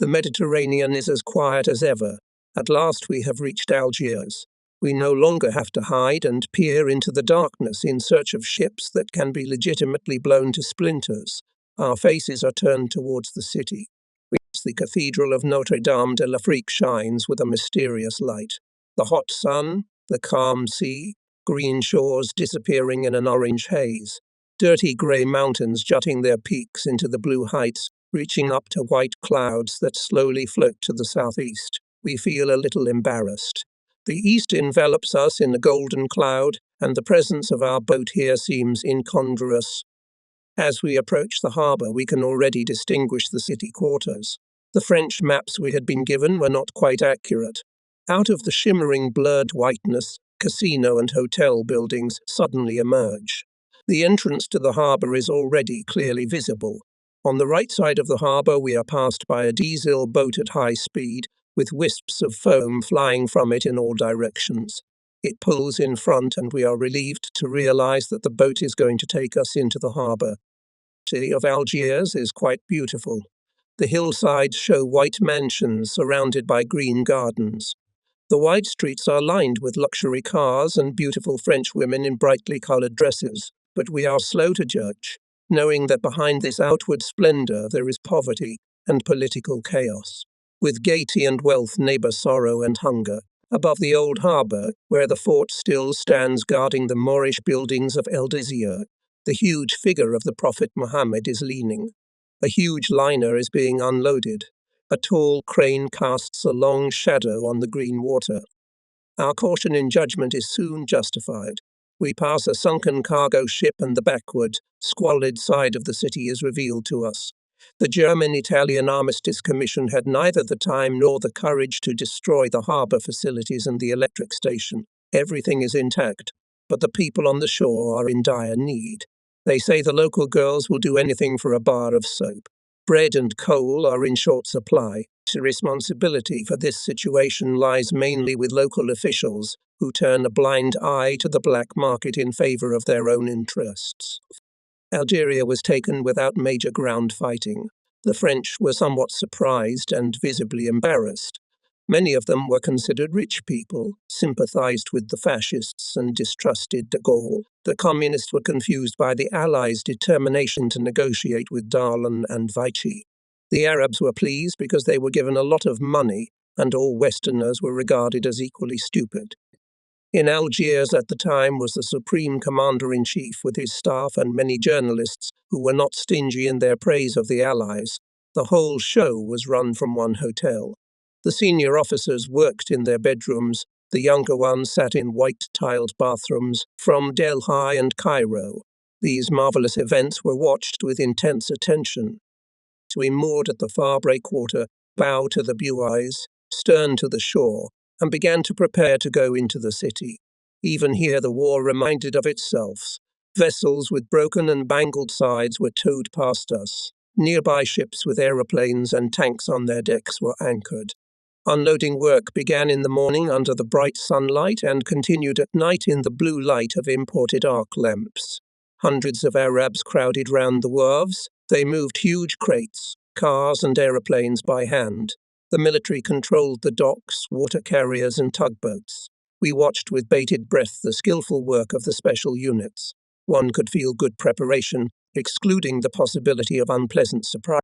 The Mediterranean is as quiet as ever. At last we have reached Algiers. We no longer have to hide and peer into the darkness in search of ships that can be legitimately blown to splinters. Our faces are turned towards the city. The Cathedral of Notre Dame de l'Afrique shines with a mysterious light. The hot sun, the calm sea, green shores disappearing in an orange haze, dirty grey mountains jutting their peaks into the blue heights, reaching up to white clouds that slowly float to the southeast. We feel a little embarrassed. The east envelops us in a golden cloud, and the presence of our boat here seems incongruous. As we approach the harbour, we can already distinguish the city quarters. The French maps we had been given were not quite accurate. Out of the shimmering blurred whiteness, casino and hotel buildings suddenly emerge. The entrance to the harbour is already clearly visible. On the right side of the harbour, we are passed by a diesel boat at high speed, with wisps of foam flying from it in all directions. It pulls in front, and we are relieved to realize that the boat is going to take us into the harbour. The city of Algiers is quite beautiful. The hillsides show white mansions surrounded by green gardens. The wide streets are lined with luxury cars and beautiful French women in brightly coloured dresses, but we are slow to judge, knowing that behind this outward splendour there is poverty and political chaos. With gaiety and wealth neighbour sorrow and hunger. Above the old harbour, where the fort still stands guarding the Moorish buildings of El Desir, the huge figure of the Prophet Muhammad is leaning. A huge liner is being unloaded. A tall crane casts a long shadow on the green water. Our caution in judgment is soon justified. We pass a sunken cargo ship, and the backward, squalid side of the city is revealed to us. The German-Italian Armistice Commission had neither the time nor the courage to destroy the harbour facilities and the electric station. Everything is intact, but the people on the shore are in dire need. They say the local girls will do anything for a bar of soap. Bread and coal are in short supply. The responsibility for this situation lies mainly with local officials, who turn a blind eye to the black market in favour of their own interests. Algeria was taken without major ground fighting. The French were somewhat surprised and visibly embarrassed. Many of them were considered rich people, sympathized with the fascists and distrusted de Gaulle. The communists were confused by the Allies' determination to negotiate with Darlan and Vichy. The Arabs were pleased because they were given a lot of money, and all Westerners were regarded as equally stupid. In Algiers at the time was the Supreme Commander-in-Chief with his staff and many journalists who were not stingy in their praise of the Allies. The whole show was run from one hotel. The senior officers worked in their bedrooms. The younger ones sat in white-tiled bathrooms from Delhi and Cairo. These marvelous events were watched with intense attention. We moored at the far breakwater, bow to the buoys, stern to the shore, and began to prepare to go into the city. Even here the war reminded of itself. Vessels with broken and bangled sides were towed past us. Nearby ships with aeroplanes and tanks on their decks were anchored. Unloading work began in the morning under the bright sunlight and continued at night in the blue light of imported arc lamps. Hundreds of Arabs crowded round the wharves. They moved huge crates, cars and aeroplanes by hand. The military controlled the docks, water carriers and tugboats. We watched with bated breath the skillful work of the special units. One could feel good preparation, excluding the possibility of unpleasant surprise.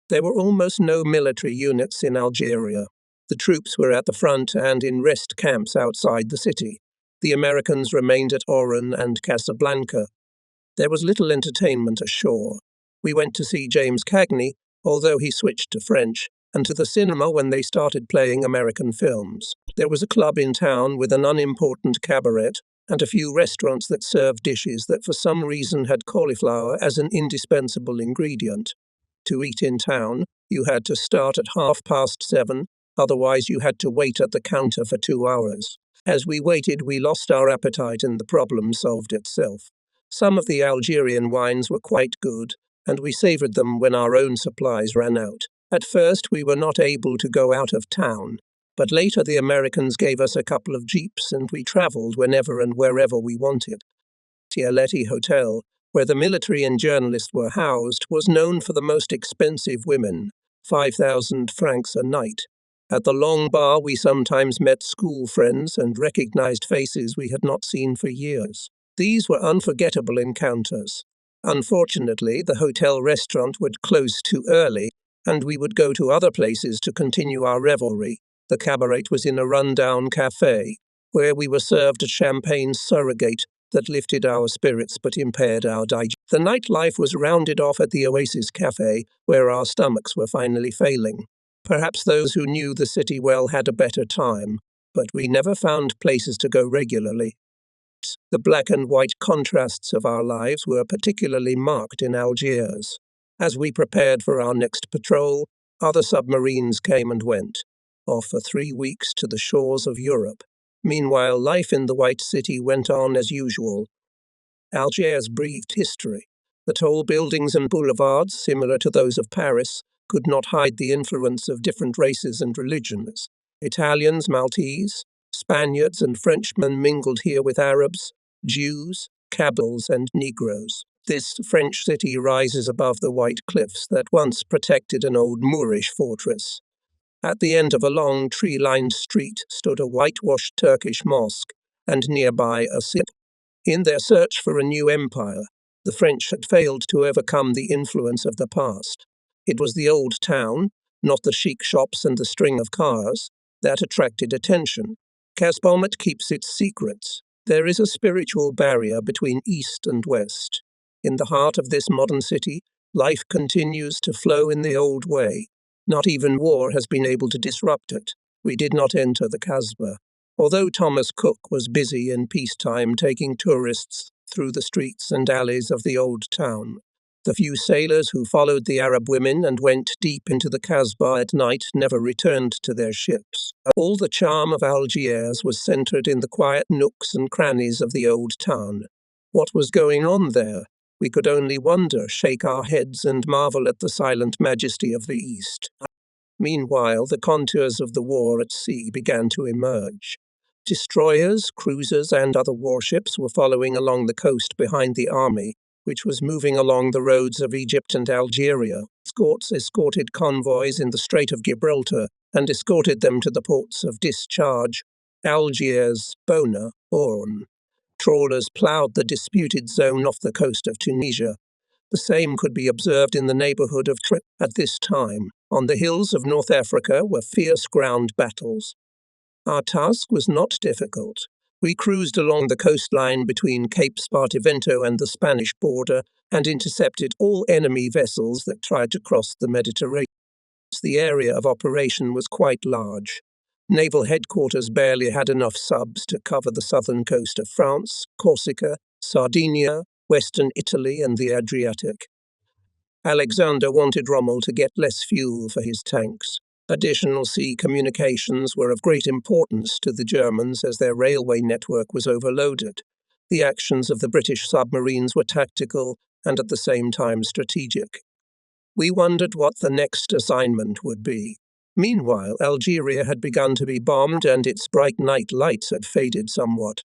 There were almost no military units in Algeria. The troops were at the front and in rest camps outside the city. The Americans remained at Oran and Casablanca. There was little entertainment ashore. We went to see James Cagney, although he switched to French, and to the cinema when they started playing American films. There was a club in town with an unimportant cabaret and a few restaurants that served dishes that for some reason had cauliflower as an indispensable ingredient. To eat in town, you had to start at 7:30, otherwise you had to wait at the counter for 2 hours. As we waited, we lost our appetite and the problem solved itself. Some of the Algerian wines were quite good, and we savoured them when our own supplies ran out. At first, we were not able to go out of town, but later the Americans gave us a couple of jeeps and we travelled whenever and wherever we wanted. Tialetti Hotel, where the military and journalists were housed, was known for the most expensive women. 5,000 francs a night. At the long bar, we sometimes met school friends and recognized faces we had not seen for years. These were unforgettable encounters. Unfortunately, the hotel restaurant would close too early, and we would go to other places to continue our revelry. The cabaret was in a rundown cafe, where we were served a champagne surrogate that lifted our spirits but impaired our digestion. The nightlife was rounded off at the Oasis Cafe, where our stomachs were finally failing. Perhaps those who knew the city well had a better time, but we never found places to go regularly. The black and white contrasts of our lives were particularly marked in Algiers. As we prepared for our next patrol, other submarines came and went, off for 3 weeks to the shores of Europe. Meanwhile, life in the White City went on as usual. Algiers breathed history. The tall buildings and boulevards, similar to those of Paris, could not hide the influence of different races and religions. Italians, Maltese, Spaniards and Frenchmen mingled here with Arabs, Jews, Kabils and Negroes. This French city rises above the white cliffs that once protected an old Moorish fortress. At the end of a long tree-lined street stood a whitewashed Turkish mosque, and nearby a synagogue. In their search for a new empire, the French had failed to overcome the influence of the past. It was the old town, not the chic shops and the string of cars, that attracted attention. Casbomet keeps its secrets. There is a spiritual barrier between East and West. In the heart of this modern city, life continues to flow in the old way. Not even war has been able to disrupt it. We did not enter the Kasbah. Although Thomas Cook was busy in peacetime taking tourists through the streets and alleys of the old town, the few sailors who followed the Arab women and went deep into the Kasbah at night never returned to their ships. All the charm of Algiers was centered in the quiet nooks and crannies of the old town. What was going on there? We could only wonder, shake our heads and marvel at the silent majesty of the East. Meanwhile, the contours of the war at sea began to emerge. Destroyers, cruisers, and other warships were following along the coast behind the army, which was moving along the roads of Egypt and Algeria. Escorts escorted convoys in the Strait of Gibraltar and escorted them to the ports of discharge, Algiers, Bona, Oran. Trawlers ploughed the disputed zone off the coast of Tunisia. The same could be observed in the neighbourhood of Tripoli. At this time, on the hills of North Africa were fierce ground battles. Our task was not difficult. We cruised along the coastline between Cape Spartivento and the Spanish border and intercepted all enemy vessels that tried to cross the Mediterranean. The area of operation was quite large. Naval headquarters barely had enough subs to cover the southern coast of France, Corsica, Sardinia, western Italy, and the Adriatic. Alexander wanted Rommel to get less fuel for his tanks. Additional sea communications were of great importance to the Germans as their railway network was overloaded. The actions of the British submarines were tactical and at the same time strategic. We wondered what the next assignment would be. Meanwhile, Algeria had begun to be bombed and its bright night lights had faded somewhat.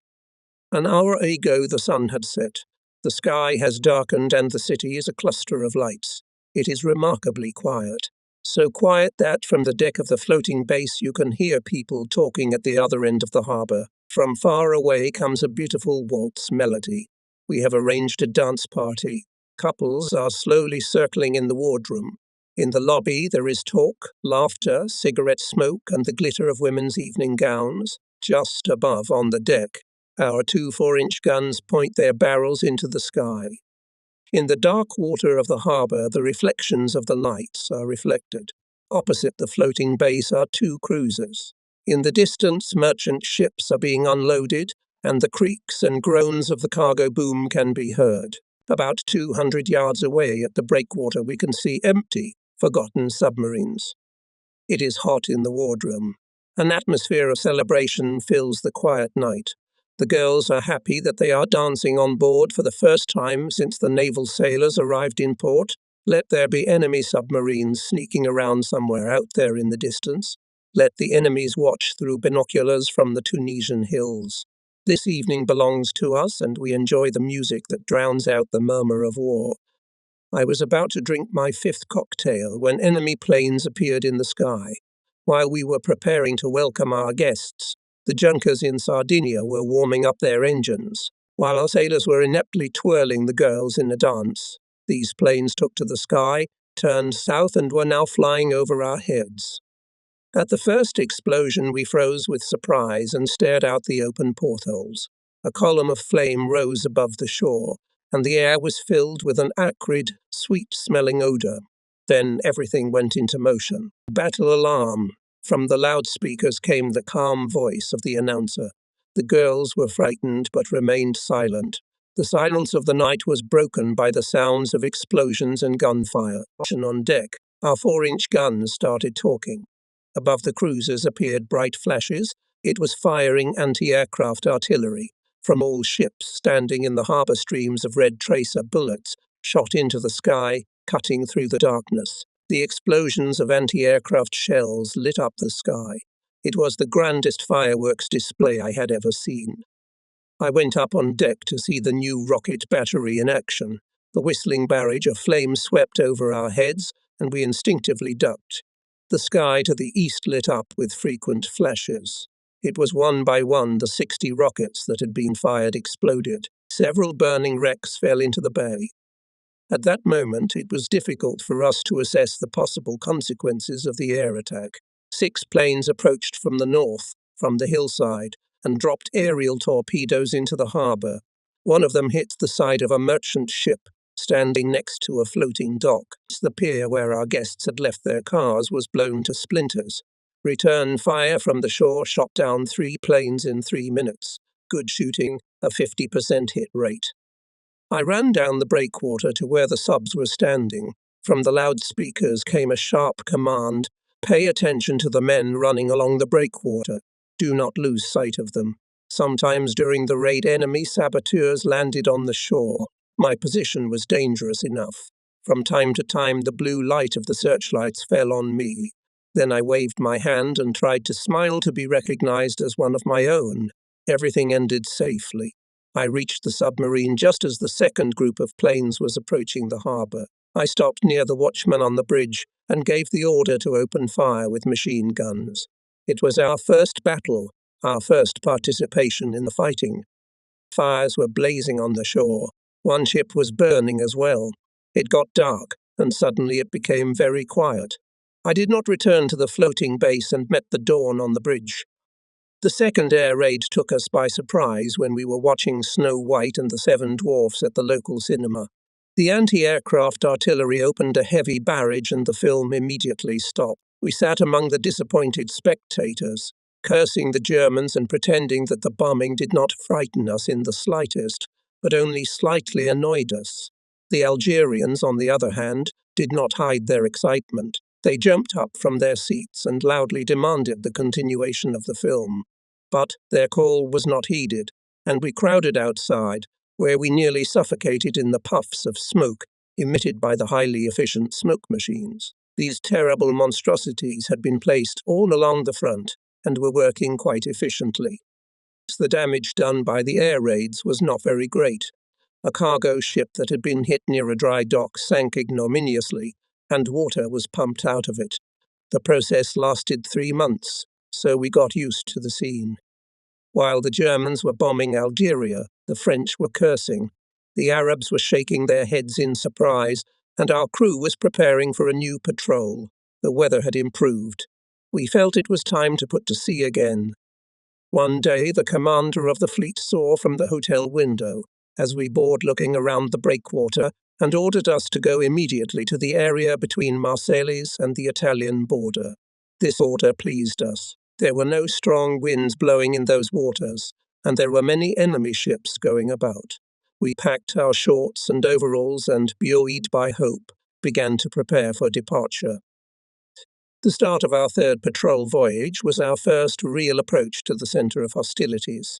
An hour ago the sun had set. The sky has darkened and the city is a cluster of lights. It is remarkably quiet. So quiet that from the deck of the floating base you can hear people talking at the other end of the harbour. From far away comes a beautiful waltz melody. We have arranged a dance party. Couples are slowly circling in the wardroom. In the lobby there is talk, laughter, cigarette smoke, and the glitter of women's evening gowns. Just above, on the deck, our 2 4-inch guns point their barrels into the sky. In the dark water of the harbour, the reflections of the lights are reflected. Opposite the floating base are 2 cruisers. In the distance, merchant ships are being unloaded, and the creaks and groans of the cargo boom can be heard. About 200 yards away at the breakwater we can see empty, forgotten submarines. It is hot in the wardroom. An atmosphere of celebration fills the quiet night. The girls are happy that they are dancing on board for the first time since the naval sailors arrived in port. Let there be enemy submarines sneaking around somewhere out there in the distance. Let the enemies watch through binoculars from the Tunisian hills. This evening belongs to us, and we enjoy the music that drowns out the murmur of war. I was about to drink my fifth cocktail when enemy planes appeared in the sky. While we were preparing to welcome our guests, the junkers in Sardinia were warming up their engines, while our sailors were ineptly twirling the girls in a dance. These planes took to the sky, turned south, and were now flying over our heads. At the first explosion, we froze with surprise and stared out the open portholes. A column of flame rose above the shore, and the air was filled with an acrid, sweet-smelling odor. Then everything went into motion. Battle alarm! From the loudspeakers came the calm voice of the announcer. The girls were frightened but remained silent. The silence of the night was broken by the sounds of explosions and gunfire. On deck, our 4-inch guns started talking. Above the cruisers appeared bright flashes. It was firing anti-aircraft artillery. From all ships standing in the harbour, streams of red tracer bullets shot into the sky, cutting through the darkness. The explosions of anti-aircraft shells lit up the sky. It was the grandest fireworks display I had ever seen. I went up on deck to see the new rocket battery in action. The whistling barrage of flame swept over our heads, and we instinctively ducked. The sky to the east lit up with frequent flashes. It was one by one the 60 rockets that had been fired exploded. Several burning wrecks fell into the bay. At that moment, it was difficult for us to assess the possible consequences of the air attack. 6 planes approached from the north, from the hillside, and dropped aerial torpedoes into the harbour. One of them hit the side of a merchant ship standing next to a floating dock. The pier where our guests had left their cars was blown to splinters. Return fire from the shore shot down 3 planes in 3 minutes. Good shooting, a 50% hit rate. I ran down the breakwater to where the subs were standing. From the loudspeakers came a sharp command: "Pay attention to the men running along the breakwater. Do not lose sight of them." Sometimes during the raid, enemy saboteurs landed on the shore. My position was dangerous enough. From time to time, the blue light of the searchlights fell on me. Then I waved my hand and tried to smile to be recognized as one of my own. Everything ended safely. I reached the submarine just as the second group of planes was approaching the harbour. I stopped near the watchman on the bridge and gave the order to open fire with machine guns. It was our first battle, our first participation in the fighting. Fires were blazing on the shore. One ship was burning as well. It got dark, and suddenly it became very quiet. I did not return to the floating base and met the dawn on the bridge. The second air raid took us by surprise when we were watching Snow White and the 7 Dwarfs at the local cinema. The anti-aircraft artillery opened a heavy barrage and the film immediately stopped. We sat among the disappointed spectators, cursing the Germans and pretending that the bombing did not frighten us in the slightest, but only slightly annoyed us. The Algerians, on the other hand, did not hide their excitement. They jumped up from their seats and loudly demanded the continuation of the film. But their call was not heeded, and we crowded outside, where we nearly suffocated in the puffs of smoke emitted by the highly efficient smoke machines. These terrible monstrosities had been placed all along the front and were working quite efficiently. The damage done by the air raids was not very great. A cargo ship that had been hit near a dry dock sank ignominiously, and water was pumped out of it. The process lasted 3 months, so we got used to the scene. While the Germans were bombing Algeria, the French were cursing. The Arabs were shaking their heads in surprise, and our crew was preparing for a new patrol. The weather had improved. We felt it was time to put to sea again. One day, the commander of the fleet saw from the hotel window, as we board looking around the breakwater, and ordered us to go immediately to the area between Marseilles and the Italian border. This order pleased us. There were no strong winds blowing in those waters, and there were many enemy ships going about. We packed our shorts and overalls and, buoyed by hope, began to prepare for departure. The start of our 3rd patrol voyage was our first real approach to the centre of hostilities.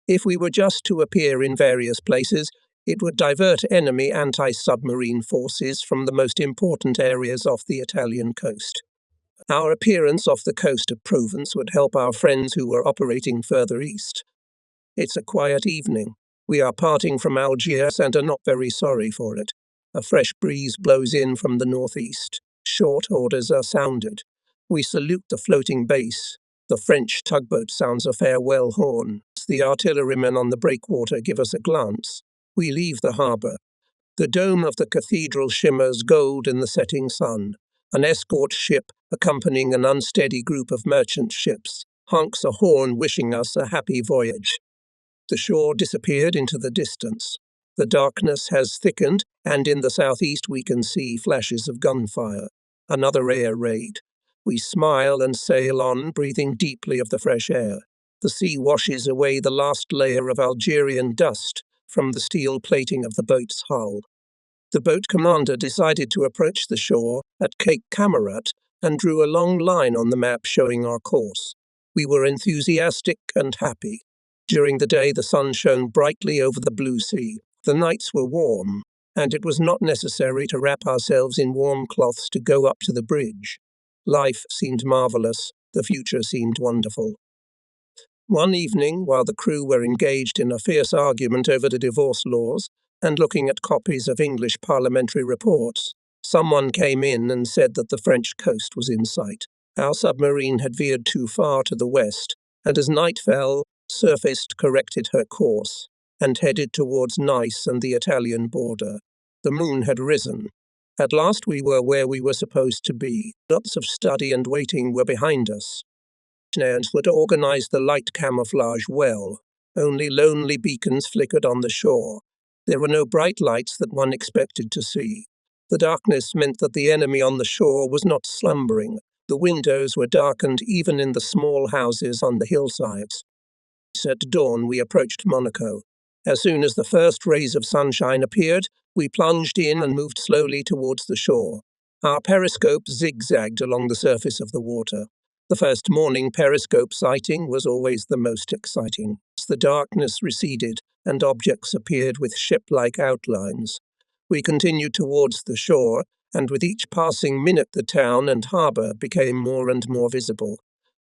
If we were just to appear in various places, it would divert enemy anti-submarine forces from the most important areas off the Italian coast. Our appearance off the coast of Provence would help our friends who were operating further east. It's a quiet evening. We are parting from Algiers and are not very sorry for it. A fresh breeze blows in from the northeast. Short orders are sounded. We salute the floating base. The French tugboat sounds a farewell horn. The artillerymen on the breakwater give us a glance. We leave the harbour. The dome of the cathedral shimmers gold in the setting sun. An escort ship, accompanying an unsteady group of merchant ships, honks a horn wishing us a happy voyage. The shore disappeared into the distance. The darkness has thickened, and in the southeast we can see flashes of gunfire. Another air raid. We smile and sail on, breathing deeply of the fresh air. The sea washes away the last layer of Algerian dust from the steel plating of the boat's hull. The boat commander decided to approach the shore at Cape Camarat and drew a long line on the map showing our course. We were enthusiastic and happy. During the day, the sun shone brightly over the blue sea. The nights were warm, and it was not necessary to wrap ourselves in warm cloths to go up to the bridge. Life seemed marvelous. The future seemed wonderful. One evening, while the crew were engaged in a fierce argument over the divorce laws and looking at copies of English parliamentary reports, someone came in and said that the French coast was in sight. Our submarine had veered too far to the west, and as night fell, surfaced, corrected her course, and headed towards Nice and the Italian border. The moon had risen. At last we were where we were supposed to be. Lots of study and waiting were behind us. Engineers would organize the light camouflage well. Only lonely beacons flickered on the shore. There were no bright lights that one expected to see. The darkness meant that the enemy on the shore was not slumbering. The windows were darkened even in the small houses on the hillsides. At dawn we approached Monaco. As soon as the first rays of sunshine appeared, we plunged in and moved slowly towards the shore. Our periscope zigzagged along the surface of the water. The first morning periscope sighting was always the most exciting. As the darkness receded and objects appeared with ship-like outlines, we continued towards the shore, and with each passing minute the town and harbour became more and more visible.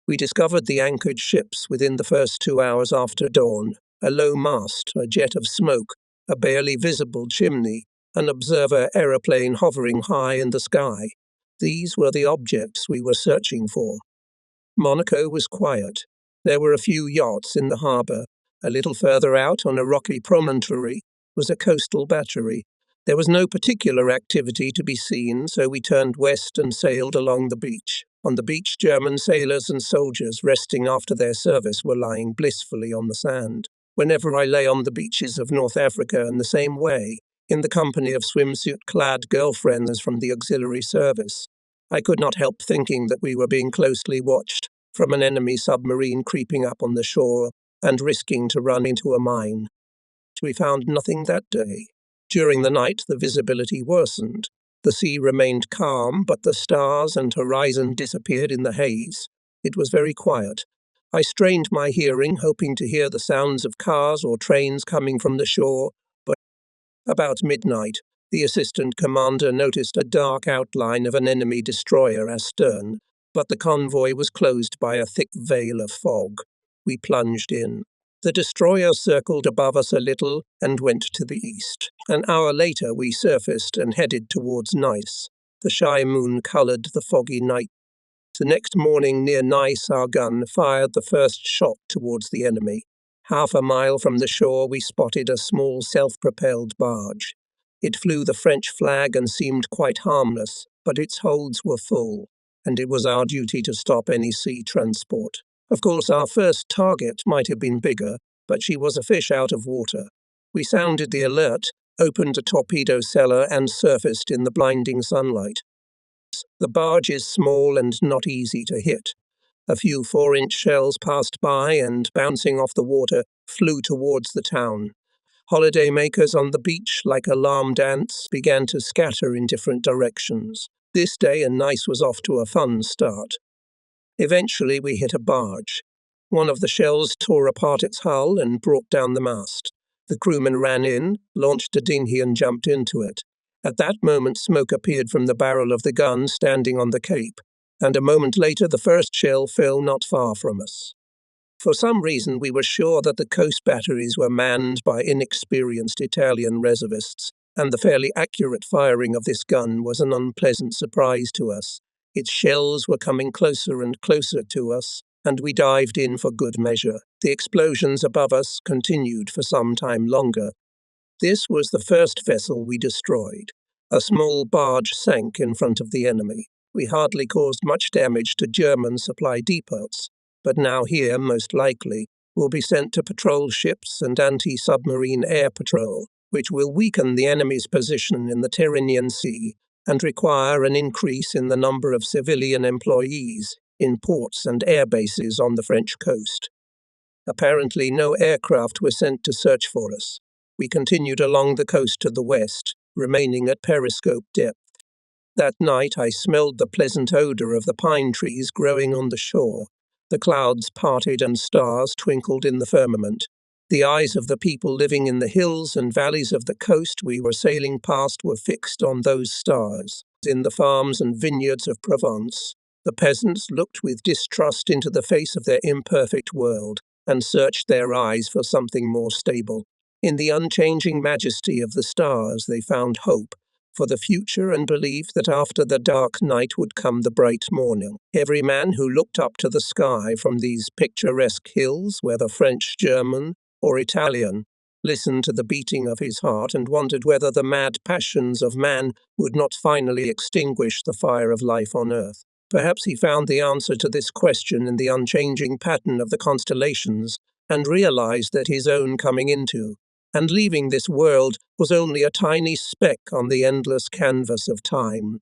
We discovered the anchored ships within the first 2 hours after dawn. A low mast, a jet of smoke, a barely visible chimney, an observer aeroplane hovering high in the sky. These were the objects we were searching for. Monaco was quiet. There were a few yachts in the harbour. A little further out, on a rocky promontory, was a coastal battery. There was no particular activity to be seen, so we turned west and sailed along the beach. On the beach, German sailors and soldiers resting after their service were lying blissfully on the sand. Whenever I lay on the beaches of North Africa in the same way, in the company of swimsuit-clad girlfriends from the auxiliary service, I could not help thinking that we were being closely watched from an enemy submarine creeping up on the shore and risking to run into a mine. We found nothing that day. During the night, the visibility worsened. The sea remained calm, but the stars and horizon disappeared in the haze. It was very quiet. I strained my hearing, hoping to hear the sounds of cars or trains coming from the shore, but about midnight, the assistant commander noticed a dark outline of an enemy destroyer astern, but the convoy was closed by a thick veil of fog. We plunged in. The destroyer circled above us a little and went to the east. An hour later we surfaced and headed towards Nice. The shy moon coloured the foggy night. The next morning near Nice our gun fired the first shot towards the enemy. Half a mile from the shore we spotted a small self-propelled barge. It flew the French flag and seemed quite harmless, but its holds were full, and it was our duty to stop any sea transport. Of course, our first target might have been bigger, but she was a fish out of water. We sounded the alert, opened a torpedo cellar, and surfaced in the blinding sunlight. The barge is small and not easy to hit. A few 4-inch shells passed by and, bouncing off the water, flew towards the town. Holidaymakers on the beach, like alarmed ants, began to scatter in different directions. This day in Nice was off to a fun start. Eventually we hit a barge. One of the shells tore apart its hull and brought down the mast. The crewmen ran in, launched a dinghy and jumped into it. At that moment smoke appeared from the barrel of the gun standing on the cape, and a moment later the first shell fell not far from us. For some reason we were sure that the coast batteries were manned by inexperienced Italian reservists, and the fairly accurate firing of this gun was an unpleasant surprise to us. Its shells were coming closer and closer to us, and we dived in for good measure. The explosions above us continued for some time longer. This was the first vessel we destroyed. A small barge sank in front of the enemy. We hardly caused much damage to German supply depots, but now here, most likely, will be sent to patrol ships and anti-submarine air patrol, which will weaken the enemy's position in the Tyrrhenian Sea and require an increase in the number of civilian employees in ports and air bases on the French coast. Apparently, no aircraft were sent to search for us. We continued along the coast to the west, remaining at periscope depth. That night I smelled the pleasant odor of the pine trees growing on the shore. The clouds parted and stars twinkled in the firmament. The eyes of the people living in the hills and valleys of the coast we were sailing past were fixed on those stars. In the farms and vineyards of Provence, the peasants looked with distrust into the face of their imperfect world and searched their eyes for something more stable. In the unchanging majesty of the stars they found hope for the future and believed that after the dark night would come the bright morning. Every man who looked up to the sky from these picturesque hills, whether French, German, or Italian, listened to the beating of his heart and wondered whether the mad passions of man would not finally extinguish the fire of life on earth. Perhaps he found the answer to this question in the unchanging pattern of the constellations and realized that his own coming into and leaving this world was only a tiny speck on the endless canvas of time.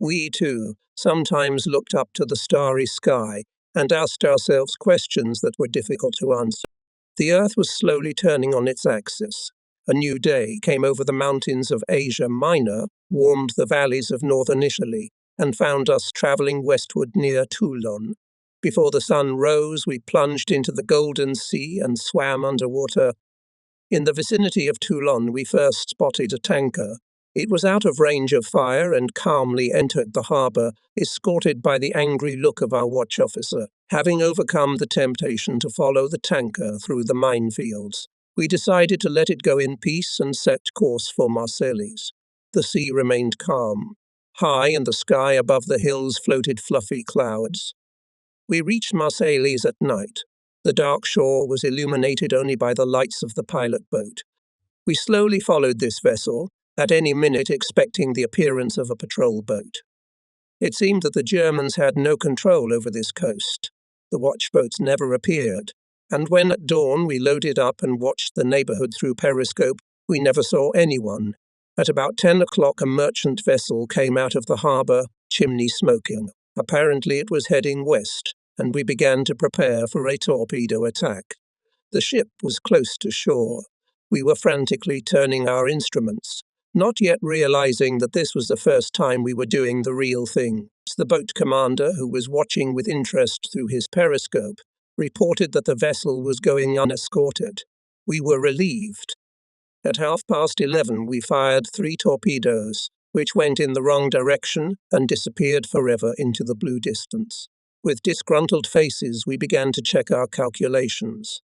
We, too, sometimes looked up to the starry sky and asked ourselves questions that were difficult to answer. The earth was slowly turning on its axis. A new day came over the mountains of Asia Minor, warmed the valleys of northern Italy, and found us travelling westward near Toulon. Before the sun rose, we plunged into the golden sea and swam underwater. In the vicinity of Toulon, we first spotted a tanker. It was out of range of fire and calmly entered the harbour, escorted by the angry look of our watch officer. Having overcome the temptation to follow the tanker through the minefields, we decided to let it go in peace and set course for Marseilles. The sea remained calm. High in the sky above the hills floated fluffy clouds. We reached Marseilles at night. The dark shore was illuminated only by the lights of the pilot boat. We slowly followed this vessel, at any minute expecting the appearance of a patrol boat. It seemed that the Germans had no control over this coast. The watchboats never appeared, and when at dawn we loaded up and watched the neighbourhood through periscope, we never saw anyone. At about 10 o'clock a merchant vessel came out of the harbour, chimney smoking. Apparently it was heading west, and we began to prepare for a torpedo attack. The ship was close to shore. We were frantically turning our instruments, not yet realizing that this was the first time we were doing the real thing. The boat commander, who was watching with interest through his periscope, reported that the vessel was going unescorted. We were relieved. At 11:30, we fired 3 torpedoes, which went in the wrong direction and disappeared forever into the blue distance. With disgruntled faces, we began to check our calculations.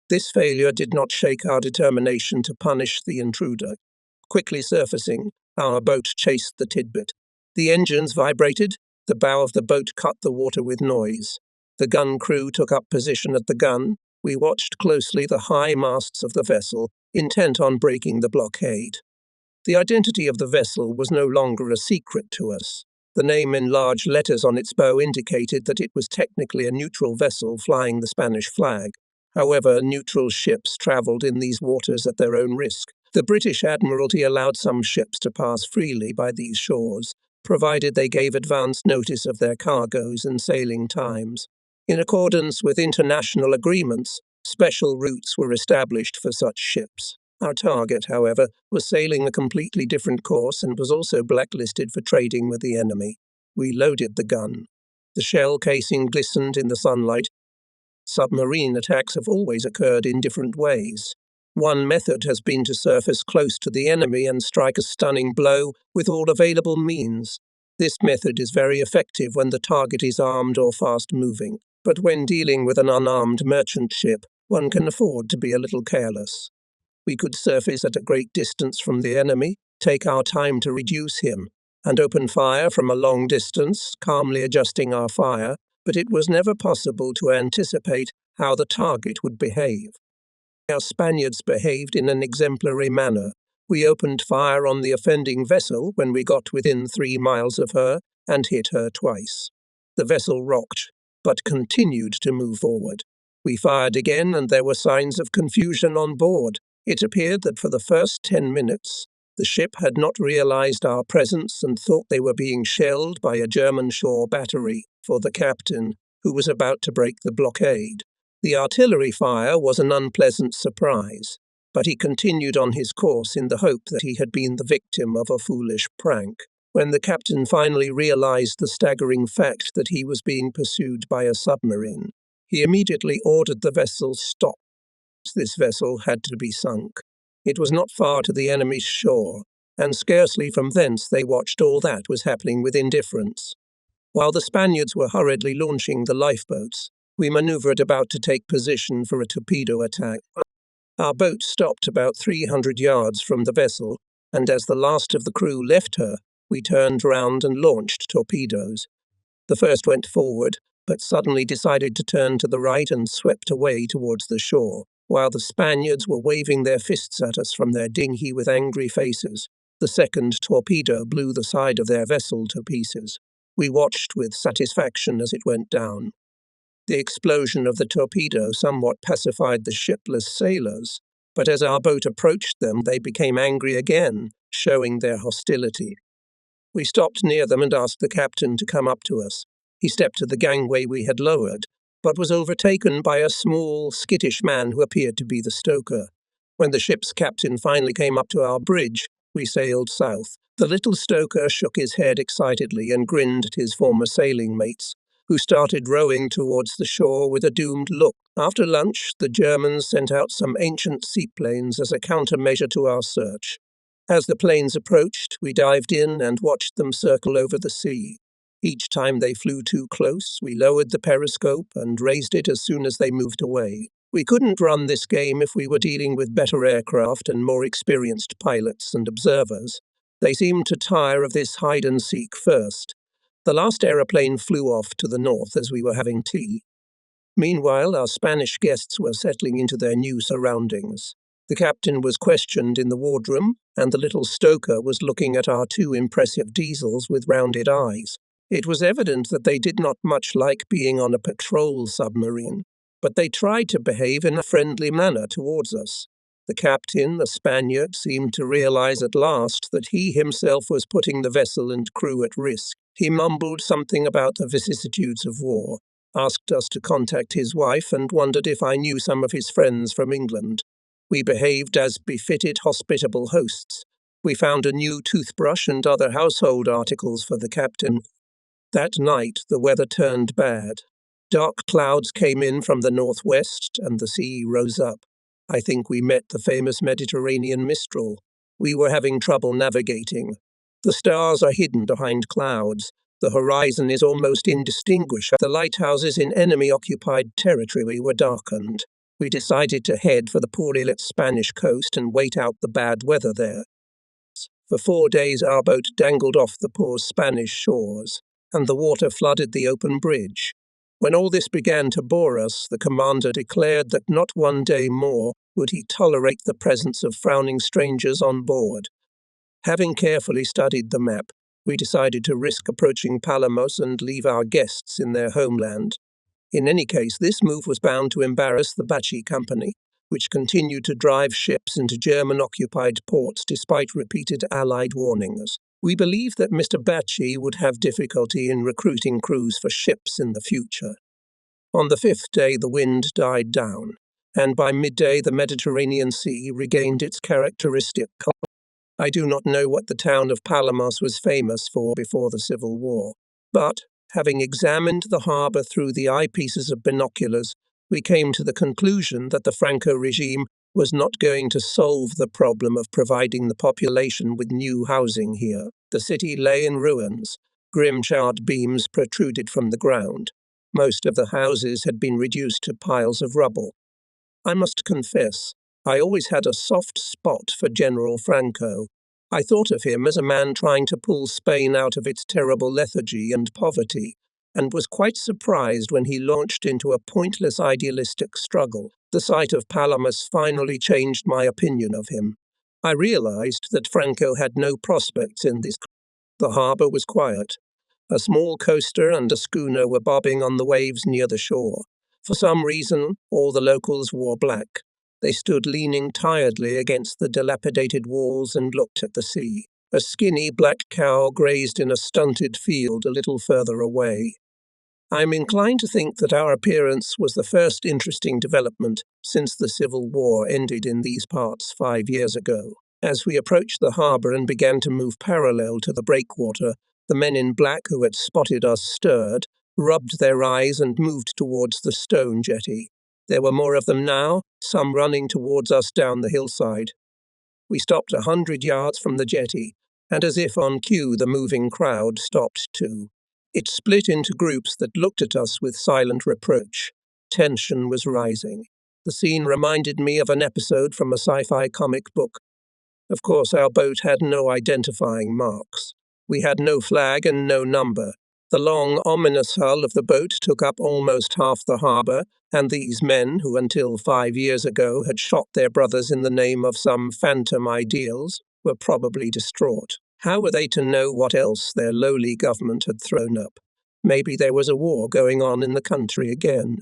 This failure did not shake our determination to punish the intruder. Quickly surfacing, our boat chased the tidbit. The engines vibrated, the bow of the boat cut the water with noise. The gun crew took up position at the gun. We watched closely the high masts of the vessel, intent on breaking the blockade. The identity of the vessel was no longer a secret to us. The name in large letters on its bow indicated that it was technically a neutral vessel flying the Spanish flag. However, neutral ships travelled in these waters at their own risk. The British Admiralty allowed some ships to pass freely by these shores, provided they gave advance notice of their cargoes and sailing times. In accordance with international agreements, special routes were established for such ships. Our target, however, was sailing a completely different course and was also blacklisted for trading with the enemy. We loaded the gun. The shell casing glistened in the sunlight. Submarine attacks have always occurred in different ways. One method has been to surface close to the enemy and strike a stunning blow with all available means. This method is very effective when the target is armed or fast-moving, but when dealing with an unarmed merchant ship, one can afford to be a little careless. We could surface at a great distance from the enemy, take our time to reduce him, and open fire from a long distance, calmly adjusting our fire, but it was never possible to anticipate how the target would behave. Our Spaniards behaved in an exemplary manner. We opened fire on the offending vessel when we got within 3 miles of her and hit her twice. The vessel rocked, but continued to move forward. We fired again, and there were signs of confusion on board. It appeared that for the first 10 minutes, the ship had not realized our presence and thought they were being shelled by a German shore battery for the captain, who was about to break the blockade. The artillery fire was an unpleasant surprise, but he continued on his course in the hope that he had been the victim of a foolish prank. When the captain finally realized the staggering fact that he was being pursued by a submarine, he immediately ordered the vessel stop. This vessel had to be sunk. It was not far to the enemy's shore, and scarcely from thence they watched all that was happening with indifference. While the Spaniards were hurriedly launching the lifeboats, we maneuvered about to take position for a torpedo attack. Our boat stopped about 300 yards from the vessel, and as the last of the crew left her, we turned round and launched torpedoes. The first went forward, but suddenly decided to turn to the right and swept away towards the shore, while the Spaniards were waving their fists at us from their dinghy with angry faces. The second torpedo blew the side of their vessel to pieces. We watched with satisfaction as it went down. The explosion of the torpedo somewhat pacified the shipless sailors, but as our boat approached them, they became angry again, showing their hostility. We stopped near them and asked the captain to come up to us. He stepped to the gangway we had lowered, but was overtaken by a small, skittish man who appeared to be the stoker. When the ship's captain finally came up to our bridge, we sailed south. The little stoker shook his head excitedly and grinned at his former sailing mates, who started rowing towards the shore with a doomed look. After lunch, the Germans sent out some ancient seaplanes as a countermeasure to our search. As the planes approached, we dived in and watched them circle over the sea. Each time they flew too close, we lowered the periscope and raised it as soon as they moved away. We couldn't run this game if we were dealing with better aircraft and more experienced pilots and observers. They seemed to tire of this hide-and-seek first. The last aeroplane flew off to the north as we were having tea. Meanwhile, our Spanish guests were settling into their new surroundings. The captain was questioned in the wardroom, and the little stoker was looking at our 2 impressive diesels with rounded eyes. It was evident that they did not much like being on a patrol submarine, but they tried to behave in a friendly manner towards us. The captain, the Spaniard, seemed to realize at last that he himself was putting the vessel and crew at risk. He mumbled something about the vicissitudes of war, asked us to contact his wife, and wondered if I knew some of his friends from England. We behaved as befitted hospitable hosts. We found a new toothbrush and other household articles for the captain. That night the weather turned bad. Dark clouds came in from the northwest, and the sea rose up. I think we met the famous Mediterranean mistral. We were having trouble navigating. The stars are hidden behind clouds. The horizon is almost indistinguishable. The lighthouses in enemy-occupied territory were darkened. We decided to head for the poorly lit Spanish coast and wait out the bad weather there. For 4 days our boat dangled off the poor Spanish shores, and the water flooded the open bridge. When all this began to bore us, the commander declared that not 1 day more would he tolerate the presence of frowning strangers on board. Having carefully studied the map, we decided to risk approaching Palamos and leave our guests in their homeland. In any case, this move was bound to embarrass the Bachi Company, which continued to drive ships into German-occupied ports despite repeated Allied warnings. We believed that Mr. Bachi would have difficulty in recruiting crews for ships in the future. On the 5th day, the wind died down, and by midday the Mediterranean Sea regained its characteristic calm. I do not know what the town of Palamos was famous for before the Civil War, but, having examined the harbour through the eyepieces of binoculars, we came to the conclusion that the Franco regime was not going to solve the problem of providing the population with new housing here. The city lay in ruins. Grim charred beams protruded from the ground. Most of the houses had been reduced to piles of rubble. I must confess, I always had a soft spot for General Franco. I thought of him as a man trying to pull Spain out of its terrible lethargy and poverty, and was quite surprised when he launched into a pointless idealistic struggle. The sight of Palomas finally changed my opinion of him. I realized that Franco had no prospects in this. The harbour was quiet. A small coaster and a schooner were bobbing on the waves near the shore. For some reason, all the locals wore black. They stood leaning tiredly against the dilapidated walls and looked at the sea. A skinny black cow grazed in a stunted field a little further away. I'm inclined to think that our appearance was the first interesting development since the Civil War ended in these parts 5 years ago. As we approached the harbour and began to move parallel to the breakwater, the men in black who had spotted us stirred, rubbed their eyes and moved towards the stone jetty. There were more of them now, some running towards us down the hillside. We stopped 100 yards from the jetty, and as if on cue the moving crowd stopped too. It split into groups that looked at us with silent reproach. Tension was rising. The scene reminded me of an episode from a sci-fi comic book. Of course, our boat had no identifying marks. We had no flag and no number. The long, ominous hull of the boat took up almost half the harbour, and these men, who until 5 years ago had shot their brothers in the name of some phantom ideals, were probably distraught. How were they to know what else their lowly government had thrown up? Maybe there was a war going on in the country again.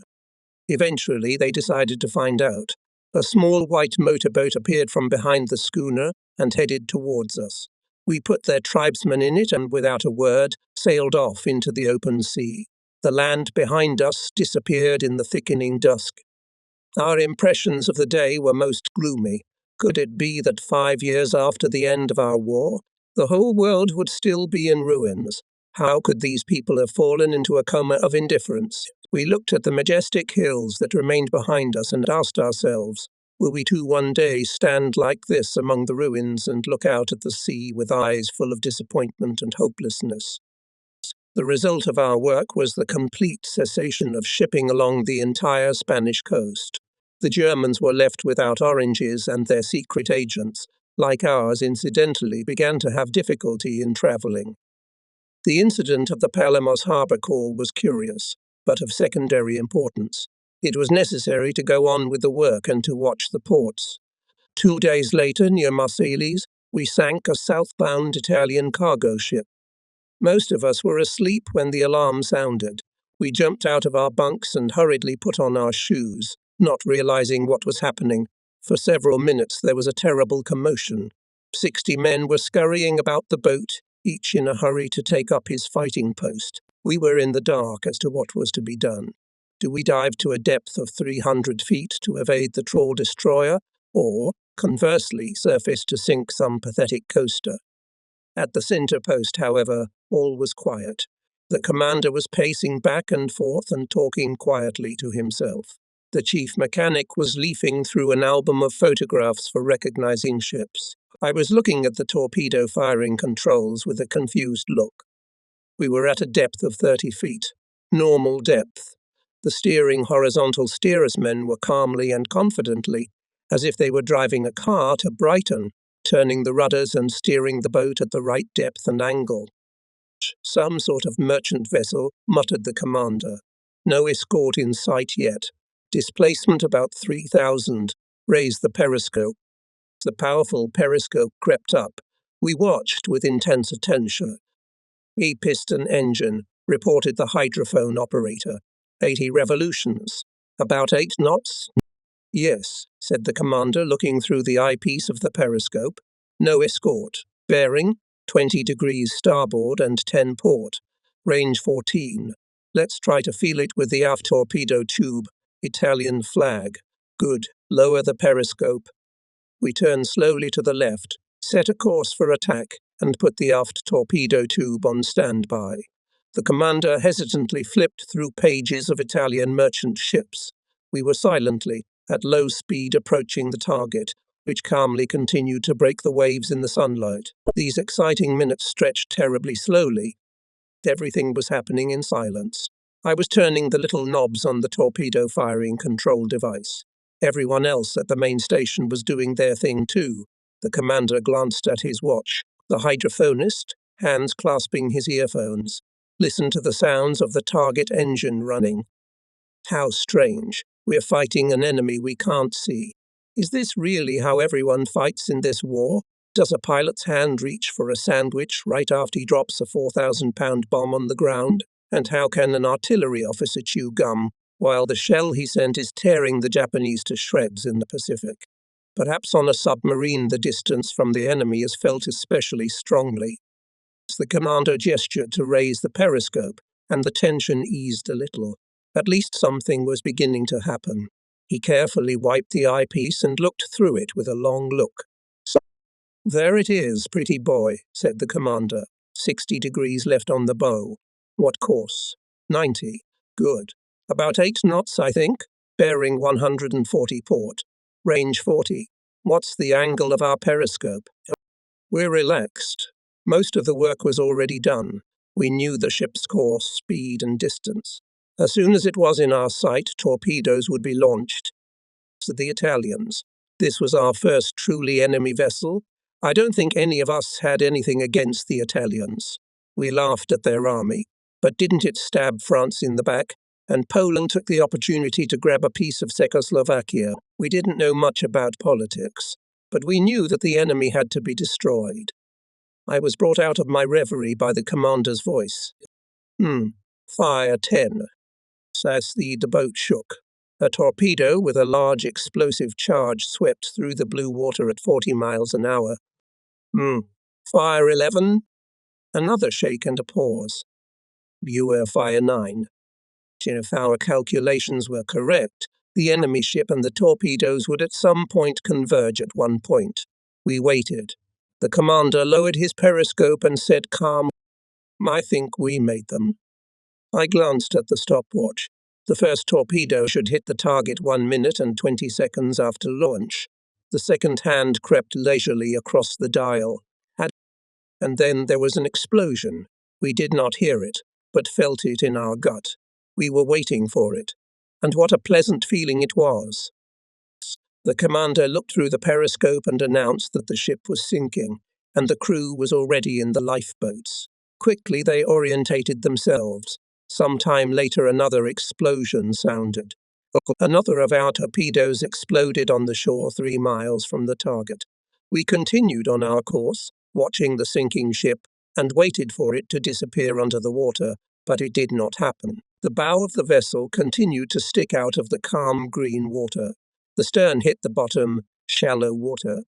Eventually, they decided to find out. A small white motorboat appeared from behind the schooner and headed towards us. We put their tribesmen in it and, without a word, sailed off into the open sea. The land behind us disappeared in the thickening dusk. Our impressions of the day were most gloomy. Could it be that 5 years after the end of our war, the whole world would still be in ruins? How could these people have fallen into a coma of indifference? We looked at the majestic hills that remained behind us and asked ourselves, will we too one day stand like this among the ruins and look out at the sea with eyes full of disappointment and hopelessness? The result of our work was the complete cessation of shipping along the entire Spanish coast. The Germans were left without oranges, and their secret agents, like ours incidentally, began to have difficulty in travelling. The incident of the Palamos harbour call was curious, but of secondary importance. It was necessary to go on with the work and to watch the ports. 2 days later, near Marseilles, we sank a southbound Italian cargo ship. Most of us were asleep when the alarm sounded. We jumped out of our bunks and hurriedly put on our shoes, not realizing what was happening. For several minutes there was a terrible commotion. 60 men were scurrying about the boat, each in a hurry to take up his fighting post. We were in the dark as to what was to be done. Do we dive to a depth of 300 feet to evade the trawl destroyer, or, conversely, surface to sink some pathetic coaster? At the center post, however, all was quiet. The commander was pacing back and forth and talking quietly to himself. The chief mechanic was leafing through an album of photographs for recognizing ships. I was looking at the torpedo firing controls with a confused look. We were at a depth of 30 feet, normal depth. The steering horizontal steersmen were calmly and confidently, as if they were driving a car to Brighton, turning the rudders and steering the boat at the right depth and angle. Some sort of merchant vessel, muttered the commander. No escort in sight yet. Displacement about 3,000. Raise the periscope. The powerful periscope crept up. We watched with intense attention. E-piston engine, reported the hydrophone operator. 80 revolutions. About 8 knots? Yes, said the commander, looking through the eyepiece of the periscope. No escort. Bearing, 20 degrees starboard and 10 port. Range 14. Let's try to feel it with the aft torpedo tube. Italian flag. Good. Lower the periscope. We turned slowly to the left, set a course for attack, and put the aft torpedo tube on standby. The commander hesitantly flipped through pages of Italian merchant ships. We were silently, at low speed, approaching the target, which calmly continued to break the waves in the sunlight. These exciting minutes stretched terribly slowly. Everything was happening in silence. I was turning the little knobs on the torpedo firing control device. Everyone else at the main station was doing their thing too. The commander glanced at his watch. The hydrophonist, hands clasping his earphones, listened to the sounds of the target engine running. How strange. We're fighting an enemy we can't see. Is this really how everyone fights in this war? Does a pilot's hand reach for a sandwich right after he drops a 4,000-pound bomb on the ground? And how can an artillery officer chew gum while the shell he sent is tearing the Japanese to shreds in the Pacific? Perhaps on a submarine the distance from the enemy is felt especially strongly. The commander gestured to raise the periscope, and the tension eased a little. At least something was beginning to happen. He carefully wiped the eyepiece and looked through it with a long look. "There it is, pretty boy," said the commander. 60 degrees left on the bow. "What course?" 90. "Good. About 8 knots, I think. Bearing 140 port. Range 40. What's the angle of our periscope?" We're relaxed. Most of the work was already done. We knew the ship's course, speed, and distance. As soon as it was in our sight, torpedoes would be launched. To the Italians. This was our first truly enemy vessel. I don't think any of us had anything against the Italians. We laughed at their army. But didn't it stab France in the back? And Poland took the opportunity to grab a piece of Czechoslovakia. We didn't know much about politics, but we knew that the enemy had to be destroyed. I was brought out of my reverie by the commander's voice. Fire 10. As the boat shook. A torpedo with a large explosive charge swept through the blue water at 40 miles an hour. Fire 11. Another shake and a pause. Viewer fire 9. If our calculations were correct, the enemy ship and the torpedoes would at some point converge at one point. We waited. The commander lowered his periscope and said calmly, "I think we made them." I glanced at the stopwatch. The first torpedo should hit the target 1 minute and 20 seconds after launch. The second hand crept leisurely across the dial. And then there was an explosion. We did not hear it, but felt it in our gut. We were waiting for it. And what a pleasant feeling it was. The commander looked through the periscope and announced that the ship was sinking, and the crew was already in the lifeboats. Quickly they orientated themselves. Some time later another explosion sounded. Another of our torpedoes exploded on the shore 3 miles from the target. We continued on our course, watching the sinking ship, and waited for it to disappear under the water, but it did not happen. The bow of the vessel continued to stick out of the calm green water. The stern hit the bottom, shallow water.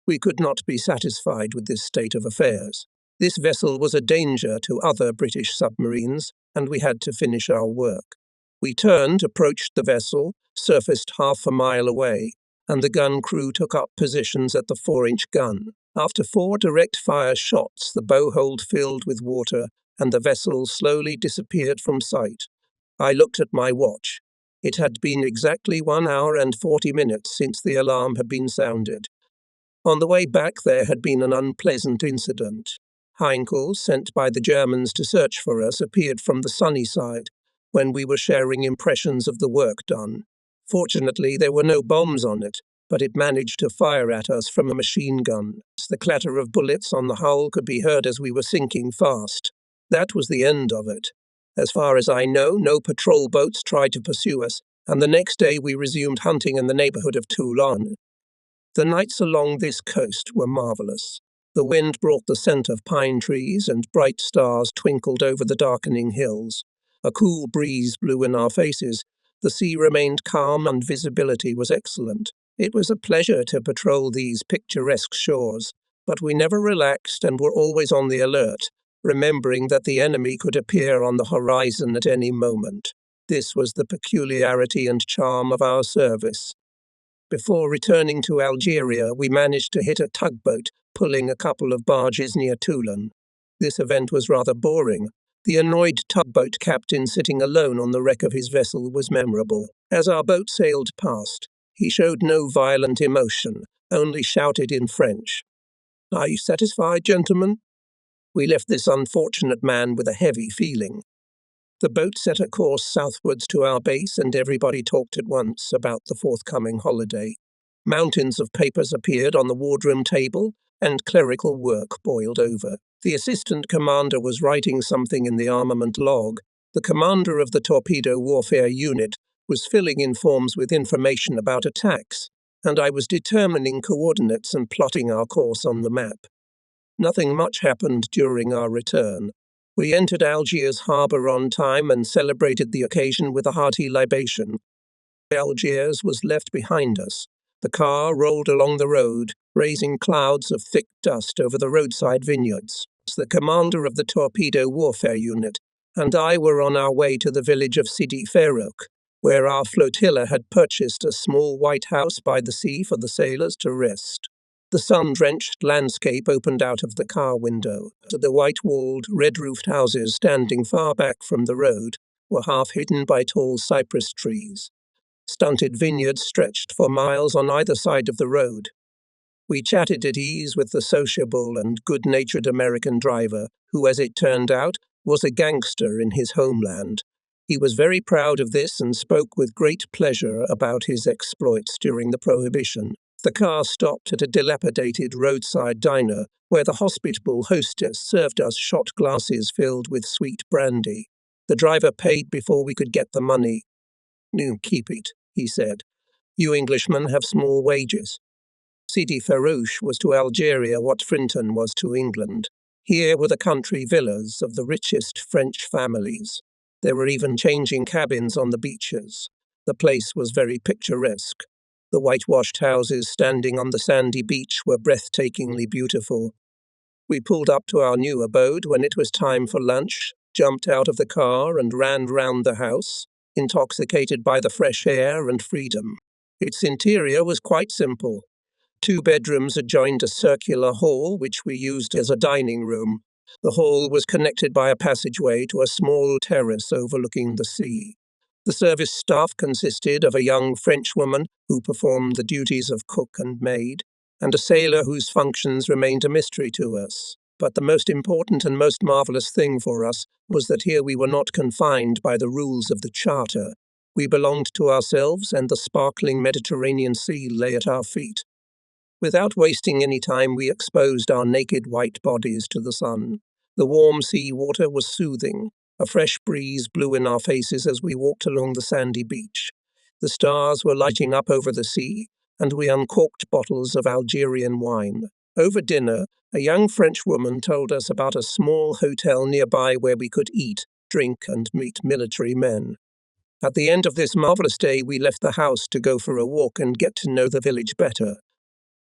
We could not be satisfied with this state of affairs. This vessel was a danger to other British submarines, and we had to finish our work. We turned, approached the vessel, surfaced half a mile away, and the gun crew took up positions at the 4-inch gun. After 4 direct-fire shots, the bowhold filled with water, and the vessel slowly disappeared from sight. I looked at my watch. It had been exactly 1 hour and 40 minutes since the alarm had been sounded. On the way back there had been an unpleasant incident. Heinkel, sent by the Germans to search for us, appeared from the sunny side when we were sharing impressions of the work done. Fortunately, there were no bombs on it, but it managed to fire at us from a machine gun. The clatter of bullets on the hull could be heard as we were sinking fast. That was the end of it. As far as I know, no patrol boats tried to pursue us, and the next day we resumed hunting in the neighborhood of Toulon. The nights along this coast were marvelous. The wind brought the scent of pine trees, and bright stars twinkled over the darkening hills. A cool breeze blew in our faces. The sea remained calm, and visibility was excellent. It was a pleasure to patrol these picturesque shores, but we never relaxed and were always on the alert, remembering that the enemy could appear on the horizon at any moment. This was the peculiarity and charm of our service. Before returning to Algeria, we managed to hit a tugboat pulling a couple of barges near Toulon. This event was rather boring. The annoyed tugboat captain sitting alone on the wreck of his vessel was memorable. As our boat sailed past, he showed no violent emotion, only shouted in French, "Are you satisfied, gentlemen?" We left this unfortunate man with a heavy feeling. The boat set a course southwards to our base, and everybody talked at once about the forthcoming holiday. Mountains of papers appeared on the wardroom table, and clerical work boiled over. The assistant commander was writing something in the armament log. The commander of the torpedo warfare unit was filling in forms with information about attacks, and I was determining coordinates and plotting our course on the map. Nothing much happened during our return. We entered Algiers harbour on time and celebrated the occasion with a hearty libation. Algiers was left behind us. The car rolled along the road, raising clouds of thick dust over the roadside vineyards. The commander of the torpedo warfare unit and I were on our way to the village of Sidi Farouk, where our flotilla had purchased a small white house by the sea for the sailors to rest. The sun-drenched landscape opened out of the car window. The white-walled, red-roofed houses standing far back from the road were half hidden by tall cypress trees. Stunted vineyards stretched for miles on either side of the road. We chatted at ease with the sociable and good-natured American driver, who, as it turned out, was a gangster in his homeland. He was very proud of this and spoke with great pleasure about his exploits during the Prohibition. The car stopped at a dilapidated roadside diner, where the hospitable hostess served us shot glasses filled with sweet brandy. The driver paid before we could get the money. "You keep it," he said. "You Englishmen have small wages." Sidi Farouche was to Algeria what Frinton was to England. Here were the country villas of the richest French families. There were even changing cabins on the beaches. The place was very picturesque. The whitewashed houses standing on the sandy beach were breathtakingly beautiful. We pulled up to our new abode when it was time for lunch, jumped out of the car and ran round the house, intoxicated by the fresh air and freedom. Its interior was quite simple. 2 bedrooms adjoined a circular hall, which we used as a dining room. The hall was connected by a passageway to a small terrace overlooking the sea. The service staff consisted of a young Frenchwoman who performed the duties of cook and maid, and a sailor whose functions remained a mystery to us. But the most important and most marvellous thing for us was that here we were not confined by the rules of the Charter. We belonged to ourselves, and the sparkling Mediterranean Sea lay at our feet. Without wasting any time, we exposed our naked white bodies to the sun. The warm sea water was soothing. A fresh breeze blew in our faces as we walked along the sandy beach. The stars were lighting up over the sea, and we uncorked bottles of Algerian wine. Over dinner, a young Frenchwoman told us about a small hotel nearby where we could eat, drink, and meet military men. At the end of this marvellous day, we left the house to go for a walk and get to know the village better.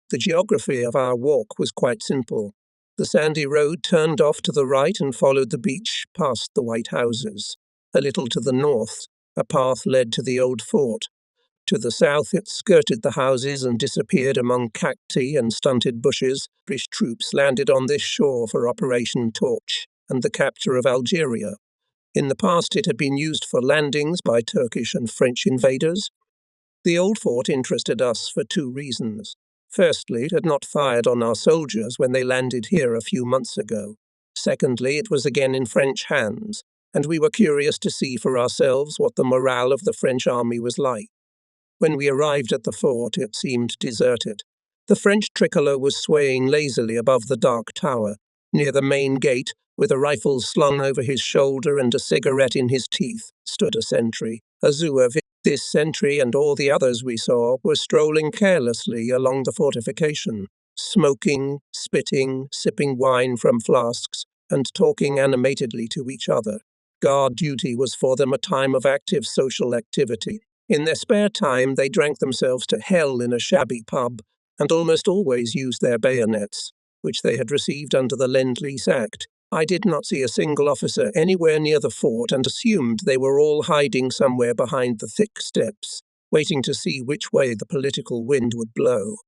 The geography of our walk was quite simple. The sandy road turned off to the right and followed the beach past the white houses. A little to the north, a path led to the old fort. To the south, it skirted the houses and disappeared among cacti and stunted bushes. British troops landed on this shore for Operation Torch and the capture of Algeria. In the past, it had been used for landings by Turkish and French invaders. The old fort interested us for 2 reasons. Firstly, it had not fired on our soldiers when they landed here a few months ago. Secondly, it was again in French hands, and we were curious to see for ourselves what the morale of the French army was like. When we arrived at the fort, it seemed deserted. The French tricolour was swaying lazily above the dark tower. Near the main gate, with a rifle slung over his shoulder and a cigarette in his teeth, stood a sentry, a Zouave. This sentry and all the others we saw were strolling carelessly along the fortification, smoking, spitting, sipping wine from flasks, and talking animatedly to each other. Guard duty was for them a time of active social activity. In their spare time, they drank themselves to hell in a shabby pub, and almost always used their bayonets, which they had received under the Lend-Lease Act. I did not see a single officer anywhere near the fort and assumed they were all hiding somewhere behind the thick steps, waiting to see which way the political wind would blow.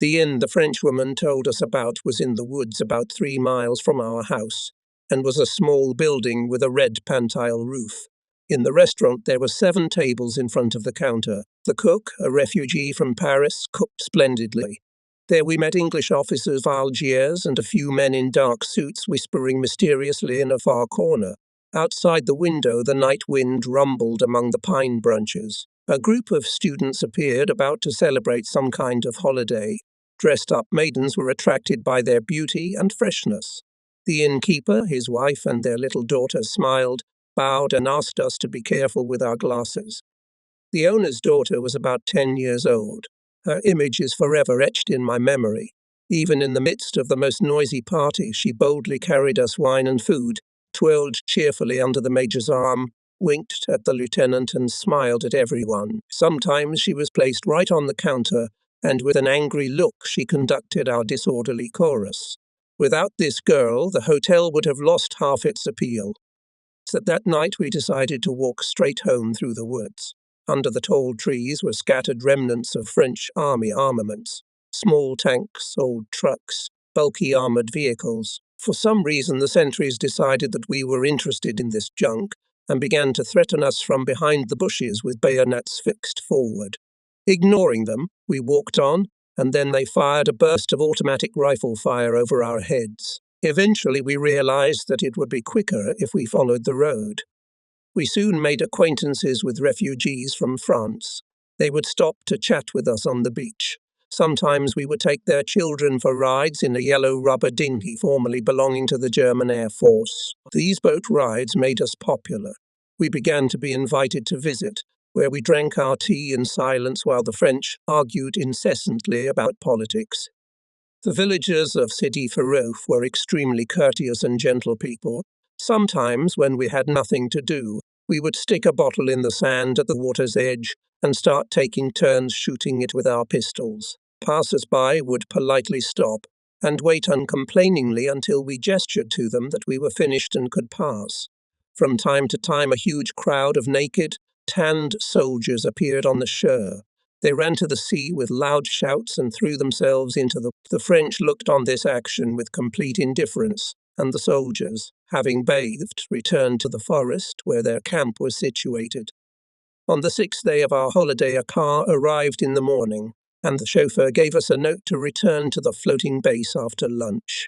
The inn the Frenchwoman told us about was in the woods about 3 miles from our house, and was a small building with a red pantile roof. In the restaurant there were 7 tables in front of the counter. The cook, a refugee from Paris, cooked splendidly. There we met English officers of Algiers and a few men in dark suits whispering mysteriously in a far corner. Outside the window, the night wind rumbled among the pine branches. A group of students appeared, about to celebrate some kind of holiday. Dressed-up maidens were attracted by their beauty and freshness. The innkeeper, his wife, and their little daughter smiled, bowed, and asked us to be careful with our glasses. The owner's daughter was about 10 years old. Her image is forever etched in my memory. Even in the midst of the most noisy party, she boldly carried us wine and food, twirled cheerfully under the major's arm, winked at the lieutenant, and smiled at everyone. Sometimes she was placed right on the counter, and with an angry look she conducted our disorderly chorus. Without this girl, the hotel would have lost half its appeal. So that night we decided to walk straight home through the woods. Under the tall trees were scattered remnants of French army armaments, small tanks, old trucks, bulky armored vehicles. For some reason, the sentries decided that we were interested in this junk and began to threaten us from behind the bushes with bayonets fixed forward. Ignoring them, we walked on, and then they fired a burst of automatic rifle fire over our heads. Eventually, we realized that it would be quicker if we followed the road. We soon made acquaintances with refugees from France. They would stop to chat with us on the beach. Sometimes we would take their children for rides in a yellow rubber dinghy formerly belonging to the German Air Force. These boat rides made us popular. We began to be invited to visit, where we drank our tea in silence while the French argued incessantly about politics. The villagers of Sidi Farouf were extremely courteous and gentle people. Sometimes, when we had nothing to do, we would stick a bottle in the sand at the water's edge and start taking turns shooting it with our pistols. Passers-by would politely stop and wait uncomplainingly until we gestured to them that we were finished and could pass. From time to time, a huge crowd of naked, tanned soldiers appeared on the shore. They ran to the sea with loud shouts and threw themselves into the French looked on this action with complete indifference, and the soldiers, having bathed, returned to the forest where their camp was situated. On the 6th day of our holiday, a car arrived in the morning, and the chauffeur gave us a note to return to the floating base after lunch.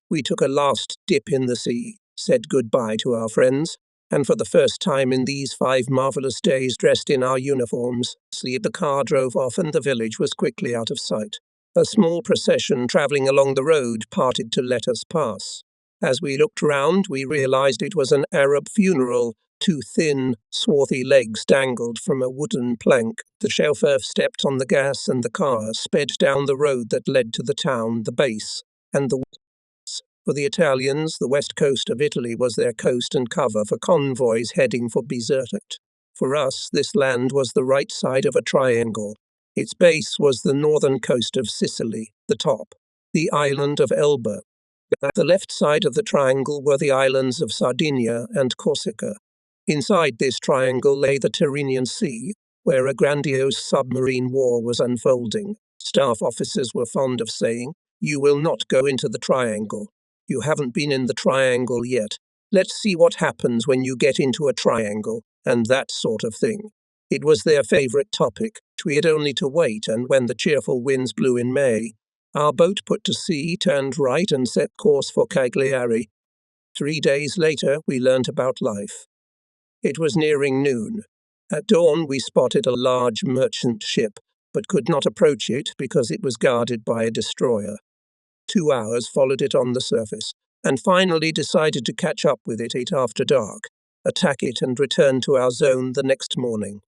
We took a last dip in the sea, said goodbye to our friends, and for the first time in these 5 marvelous days dressed in our uniforms, the car drove off and the village was quickly out of sight. A small procession travelling along the road parted to let us pass. As we looked round, we realized it was an Arab funeral. 2 thin, swarthy legs dangled from a wooden plank. The chauffeur stepped on the gas and the car sped down the road that led to the town, the base, and the woods. For the Italians, the west coast of Italy was their coast and cover for convoys heading for Bizerta. For us, this land was the right side of a triangle. Its base was the northern coast of Sicily, the top, the island of Elba. At the left side of the triangle were the islands of Sardinia and Corsica. Inside this triangle lay the Tyrrhenian Sea, where a grandiose submarine war was unfolding. Staff officers were fond of saying, "You will not go into the triangle. You haven't been in the triangle yet. Let's see what happens when you get into a triangle," and that sort of thing. It was their favorite topic. We had only to wait, and when the cheerful winds blew in May, our boat put to sea, turned right, and set course for Cagliari. 3 days later, we learnt about life. It was nearing noon. At dawn, we spotted a large merchant ship, but could not approach it because it was guarded by a destroyer. 2 hours followed it on the surface, and finally decided to catch up with it after dark, attack it, and return to our zone the next morning.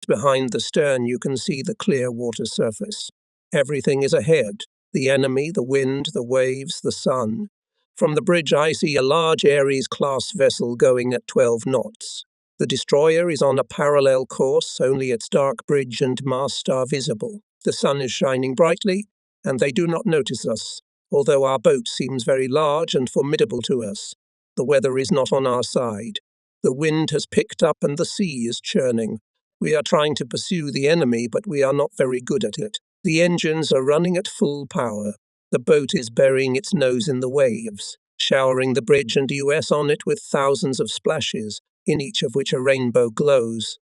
Behind the stern, you can see the clear water surface. Everything is ahead: the enemy, the wind, the waves, the sun. From the bridge, I see a large Ares-class vessel going at 12 knots. The destroyer is on a parallel course, only its dark bridge and mast are visible. The sun is shining brightly, and they do not notice us, although our boat seems very large and formidable to us. The weather is not on our side. The wind has picked up and the sea is churning. We are trying to pursue the enemy, but we are not very good at it. The engines are running at full power. The boat is burying its nose in the waves, showering the bridge and US on it with thousands of splashes, in each of which a rainbow glows.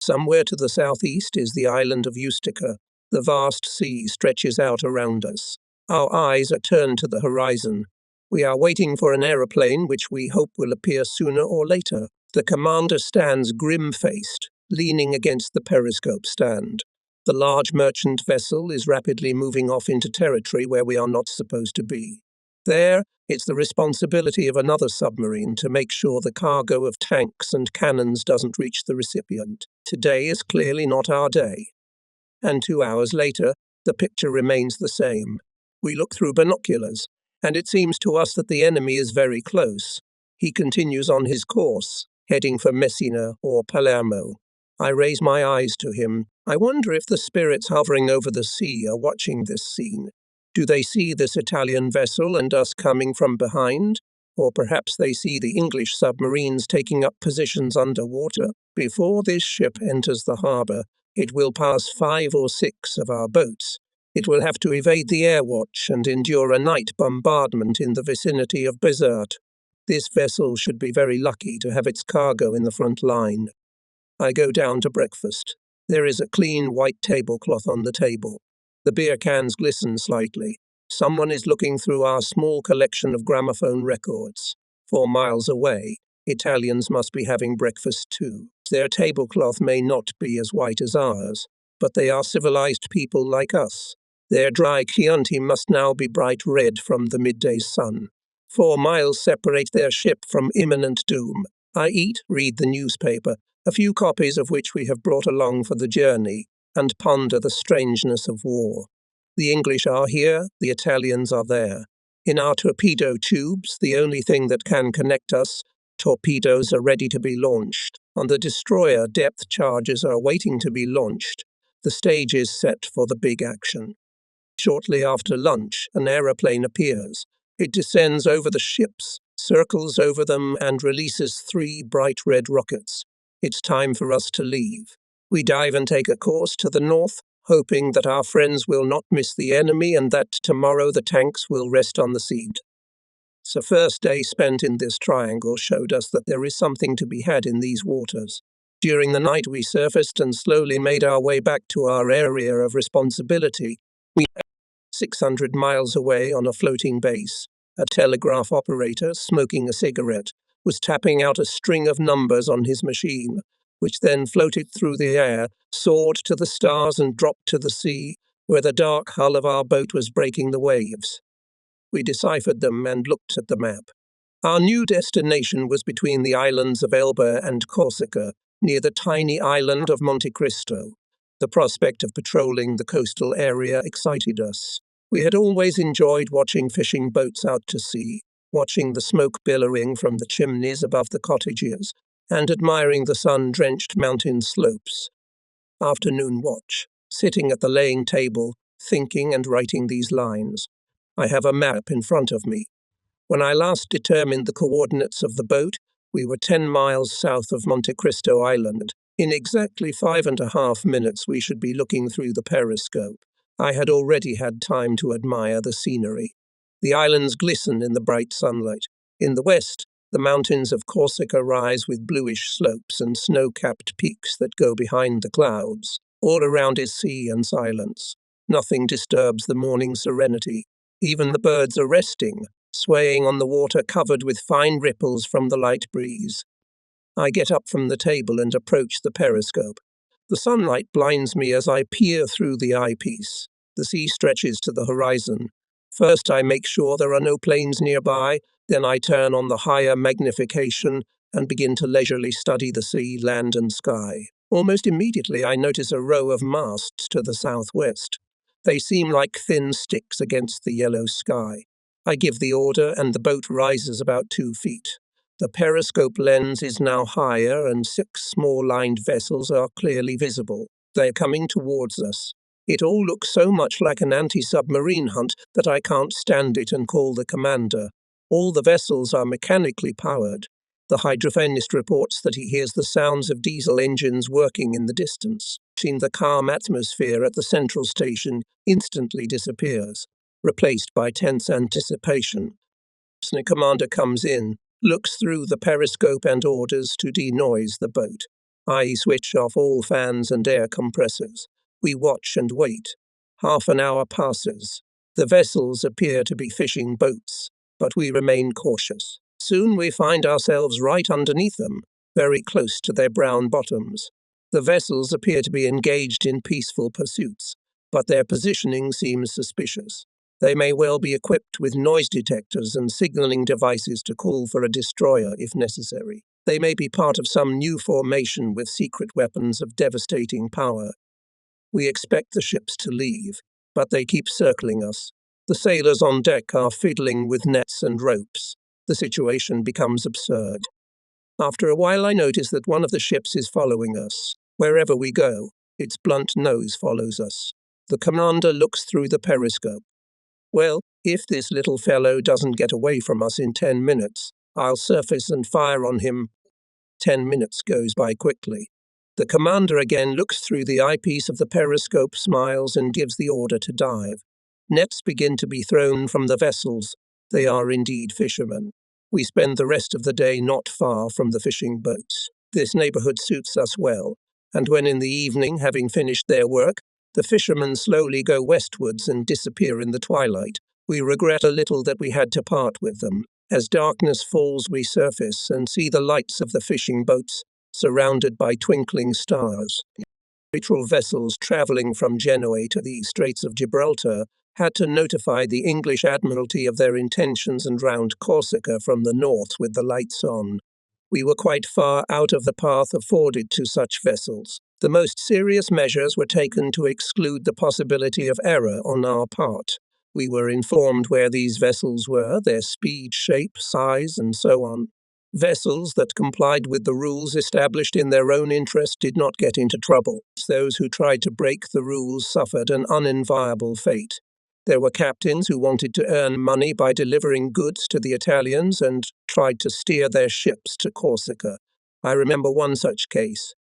Somewhere to the southeast is the island of Ustica. The vast sea stretches out around us. Our eyes are turned to the horizon. We are waiting for an aeroplane which we hope will appear sooner or later. The commander stands grim-faced, leaning against the periscope stand. The large merchant vessel is rapidly moving off into territory where we are not supposed to be. There, it's the responsibility of another submarine to make sure the cargo of tanks and cannons doesn't reach the recipient. Today is clearly not our day. And 2 hours later, the picture remains the same. We look through binoculars, and it seems to us that the enemy is very close. He continues on his course, heading for Messina or Palermo. I raise my eyes to him. I wonder if the spirits hovering over the sea are watching this scene. Do they see this Italian vessel and us coming from behind? Or perhaps they see the English submarines taking up positions underwater. Before this ship enters the harbour, it will pass 5 or 6 of our boats. It will have to evade the air watch and endure a night bombardment in the vicinity of Bizerte. This vessel should be very lucky to have its cargo in the front line. I go down to breakfast. There is a clean white tablecloth on the table. The beer cans glisten slightly. Someone is looking through our small collection of gramophone records. 4 miles away, Italians must be having breakfast too. Their tablecloth may not be as white as ours, but they are civilized people like us. Their dry Chianti must now be bright red from the midday sun. 4 miles separate their ship from imminent doom. I eat, read the newspaper, a few copies of which we have brought along for the journey, and ponder the strangeness of war. The English are here, the Italians are there. In our torpedo tubes, the only thing that can connect us, torpedoes are ready to be launched. On the destroyer, depth charges are waiting to be launched. The stage is set for the big action. Shortly after lunch, an aeroplane appears. It descends over the ships, circles over them, and releases 3 bright red rockets. It's time for us to leave. We dive and take a course to the north, hoping that our friends will not miss the enemy and that tomorrow the tanks will rest on the sea. The first day spent in this triangle showed us that there is something to be had in these waters. During the night we surfaced and slowly made our way back to our area of responsibility. We were 600 miles away on a floating base. A telegraph operator, smoking a cigarette, was tapping out a string of numbers on his machine, which then floated through the air, soared to the stars and dropped to the sea, where the dark hull of our boat was breaking the waves. We deciphered them and looked at the map. Our new destination was between the islands of Elba and Corsica, near the tiny island of Monte Cristo. The prospect of patrolling the coastal area excited us. We had always enjoyed watching fishing boats out to sea, watching the smoke billowing from the chimneys above the cottages, and admiring the sun-drenched mountain slopes. Afternoon watch, sitting at the laying table, thinking and writing these lines. I have a map in front of me. When I last determined the coordinates of the boat, we were 10 miles south of Monte Cristo Island. In exactly 5.5 minutes we should be looking through the periscope. I had already had time to admire the scenery. The islands glisten in the bright sunlight. In the west, the mountains of Corsica rise with bluish slopes and snow-capped peaks that go behind the clouds. All around is sea and silence. Nothing disturbs the morning serenity. Even the birds are resting, swaying on the water covered with fine ripples from the light breeze. I get up from the table and approach the periscope. The sunlight blinds me as I peer through the eyepiece. The sea stretches to the horizon. First I make sure there are no planes nearby, then I turn on the higher magnification and begin to leisurely study the sea, land and sky. Almost immediately I notice a row of masts to the southwest. They seem like thin sticks against the yellow sky. I give the order and the boat rises about 2 feet. The periscope lens is now higher and 6 small-lined vessels are clearly visible. They are coming towards us. It all looks so much like an anti-submarine hunt that I can't stand it and call the commander. All the vessels are mechanically powered. The hydrophoneist reports that he hears the sounds of diesel engines working in the distance. The calm atmosphere at the central station instantly disappears, replaced by tense anticipation. The commander comes in, looks through the periscope and orders to denoise the boat. I switch off all fans and air compressors. We watch and wait. Half an hour passes. The vessels appear to be fishing boats. but we remain cautious. Soon we find ourselves right underneath them, very close to their brown bottoms. The vessels appear to be engaged in peaceful pursuits, but their positioning seems suspicious. They may well be equipped with noise detectors and signaling devices to call for a destroyer if necessary. They may be part of some new formation with secret weapons of devastating power. We expect the ships to leave, but they keep circling us. The sailors on deck are fiddling with nets and ropes. The situation becomes absurd. After a while I notice that one of the ships is following us. Wherever we go, its blunt nose follows us. The commander looks through the periscope. Well, if this little fellow doesn't get away from us in 10 minutes, I'll surface and fire on him. 10 minutes goes by quickly. The commander again looks through the eyepiece of the periscope, smiles, and gives the order to dive. Nets begin to be thrown from the vessels. They are indeed fishermen. We spend the rest of the day not far from the fishing boats. This neighborhood suits us well, and when in the evening, having finished their work, the fishermen slowly go westwards and disappear in the twilight, we regret a little that we had to part with them. As darkness falls, we surface and see the lights of the fishing boats, surrounded by twinkling stars. Neutral vessels travelling from Genoa to the Straits of Gibraltar had to notify the English Admiralty of their intentions and round Corsica from the north with the lights on. We were quite far out of the path afforded to such vessels. The most serious measures were taken to exclude the possibility of error on our part. We were informed where these vessels were, their speed, shape, size, and so on. Vessels that complied with the rules established in their own interest did not get into trouble. Those who tried to break the rules suffered an unenviable fate. There were captains who wanted to earn money by delivering goods to the Italians and tried to steer their ships to Corsica. I remember one such case.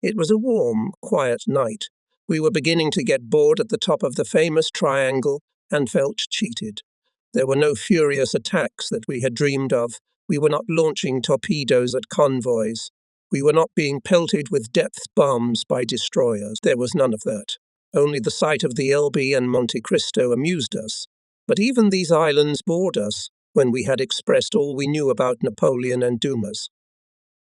It was a warm, quiet night. We were beginning to get bored at the top of the famous triangle and felt cheated. There were no furious attacks that we had dreamed of. We were not launching torpedoes at convoys. We were not being pelted with depth bombs by destroyers. There was none of that. Only the sight of the Elbe and Monte Cristo amused us. But even these islands bored us when we had expressed all we knew about Napoleon and Dumas.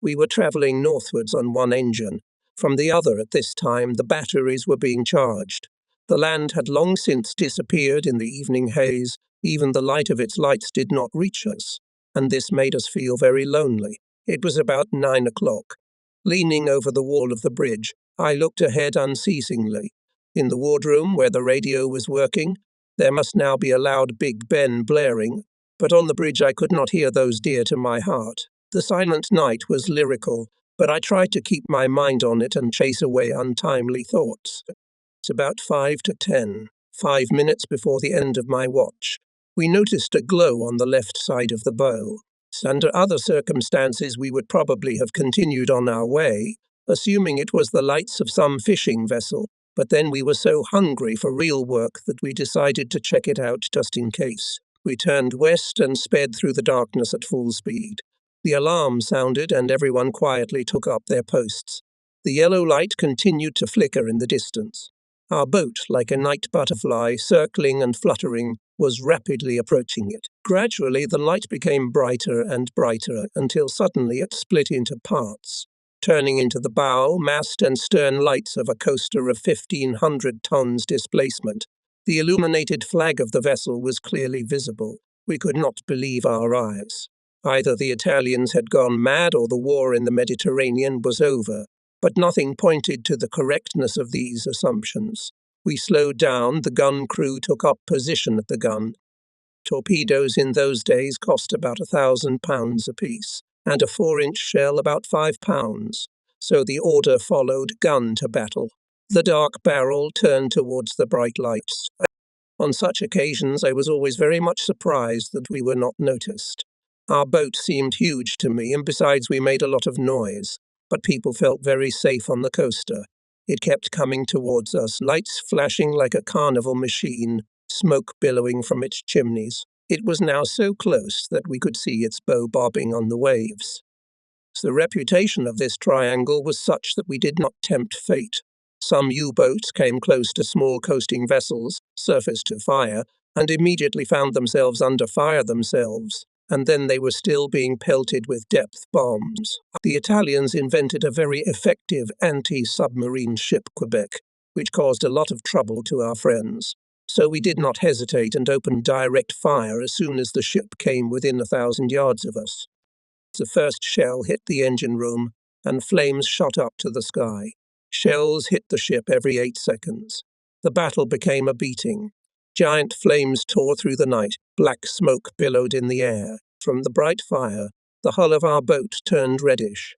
We were travelling northwards on one engine. From the other at this time, the batteries were being charged. The land had long since disappeared in the evening haze. Even the light of its lights did not reach us, and this made us feel very lonely. It was about 9 o'clock. Leaning over the wall of the bridge, I looked ahead unceasingly. In the wardroom, where the radio was working, there must now be a loud Big Ben blaring, but on the bridge I could not hear those dear to my heart. The silent night was lyrical, but I tried to keep my mind on it and chase away untimely thoughts. It's about 5 to 10, 5 minutes before the end of my watch. We noticed a glow on the left side of the bow. Under other circumstances, we would probably have continued on our way, assuming it was the lights of some fishing vessel, but then we were so hungry for real work that we decided to check it out just in case. We turned west and sped through the darkness at full speed. The alarm sounded and everyone quietly took up their posts. The yellow light continued to flicker in the distance. Our boat, like a night butterfly, circling and fluttering, was rapidly approaching it. Gradually, the light became brighter and brighter until suddenly it split into parts, turning into the bow, mast, and stern lights of a coaster of 1,500 tons displacement. The illuminated flag of the vessel was clearly visible. We could not believe our eyes. Either the Italians had gone mad or the war in the Mediterranean was over, but nothing pointed to the correctness of these assumptions. We slowed down, the gun crew took up position at the gun. Torpedoes in those days cost about £1,000 apiece, and a 4-inch shell about £5, so the order followed gun to battle. The dark barrel turned towards the bright lights. On such occasions I was always very much surprised that we were not noticed. Our boat seemed huge to me, and besides we made a lot of noise, but people felt very safe on the coaster. It kept coming towards us, lights flashing like a carnival machine, smoke billowing from its chimneys. It was now so close that we could see its bow bobbing on the waves. The reputation of this triangle was such that we did not tempt fate. Some U-boats came close to small coasting vessels, surfaced to fire, and immediately found themselves under fire themselves, and then they were still being pelted with depth bombs. The Italians invented a very effective anti-submarine ship, Quebec, which caused a lot of trouble to our friends. So we did not hesitate and opened direct fire as soon as the ship came within 1,000 yards of us. The first shell hit the engine room, and flames shot up to the sky. Shells hit the ship every 8 seconds. The battle became a beating. Giant flames tore through the night. Black smoke billowed in the air. From the bright fire, the hull of our boat turned reddish.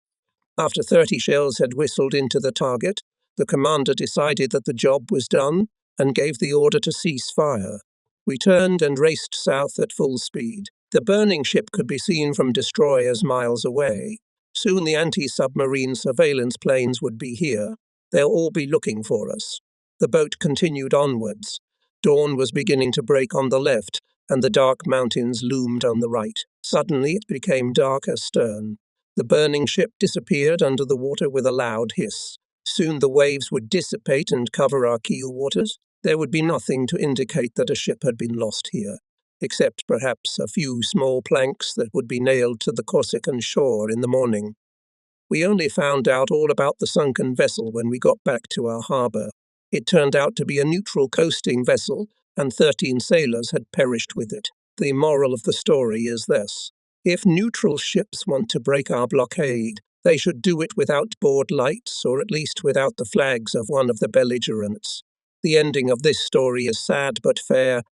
After 30 shells had whistled into the target, the commander decided that the job was done and gave the order to cease fire. We turned and raced south at full speed. The burning ship could be seen from destroyers miles away. Soon the anti-submarine surveillance planes would be here. They'll all be looking for us. The boat continued onwards. Dawn was beginning to break on the left, and the dark mountains loomed on the right. Suddenly it became dark astern. The burning ship disappeared under the water with a loud hiss. Soon the waves would dissipate and cover our keel waters. There would be nothing to indicate that a ship had been lost here, except perhaps a few small planks that would be nailed to the Corsican shore in the morning. We only found out all about the sunken vessel when we got back to our harbour. It turned out to be a neutral coasting vessel, and 13 sailors had perished with it. The moral of the story is this: if neutral ships want to break our blockade, they should do it without board lights, or at least without the flags of one of the belligerents. The ending of this story is sad but fair.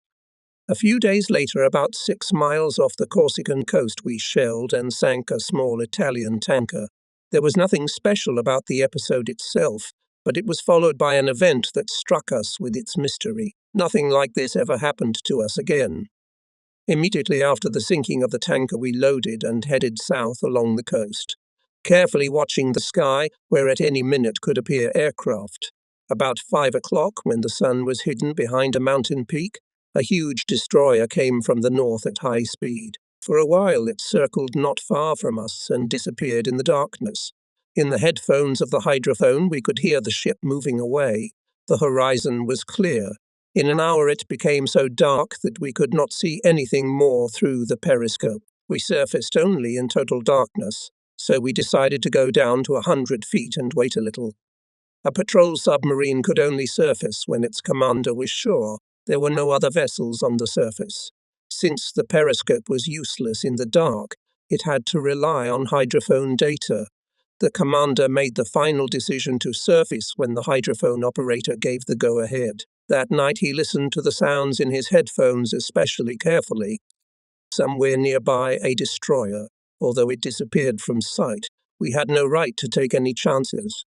A few days later, about 6 miles off the Corsican coast, we shelled and sank a small Italian tanker. There was nothing special about the episode itself, but it was followed by an event that struck us with its mystery. Nothing like this ever happened to us again. Immediately after the sinking of the tanker, we loaded and headed south along the coast, carefully watching the sky where at any minute could appear aircraft. About 5 o'clock, when the sun was hidden behind a mountain peak, a huge destroyer came from the north at high speed. For a while it circled not far from us and disappeared in the darkness. In the headphones of the hydrophone we could hear the ship moving away. The horizon was clear. In an hour it became so dark that we could not see anything more through the periscope. We surfaced only in total darkness, so we decided to go down to 100 feet and wait a little. A patrol submarine could only surface when its commander was sure there were no other vessels on the surface. Since the periscope was useless in the dark, it had to rely on hydrophone data. The commander made the final decision to surface when the hydrophone operator gave the go-ahead. That night he listened to the sounds in his headphones especially carefully. Somewhere nearby, a destroyer. Although it disappeared from sight, we had no right to take any chances.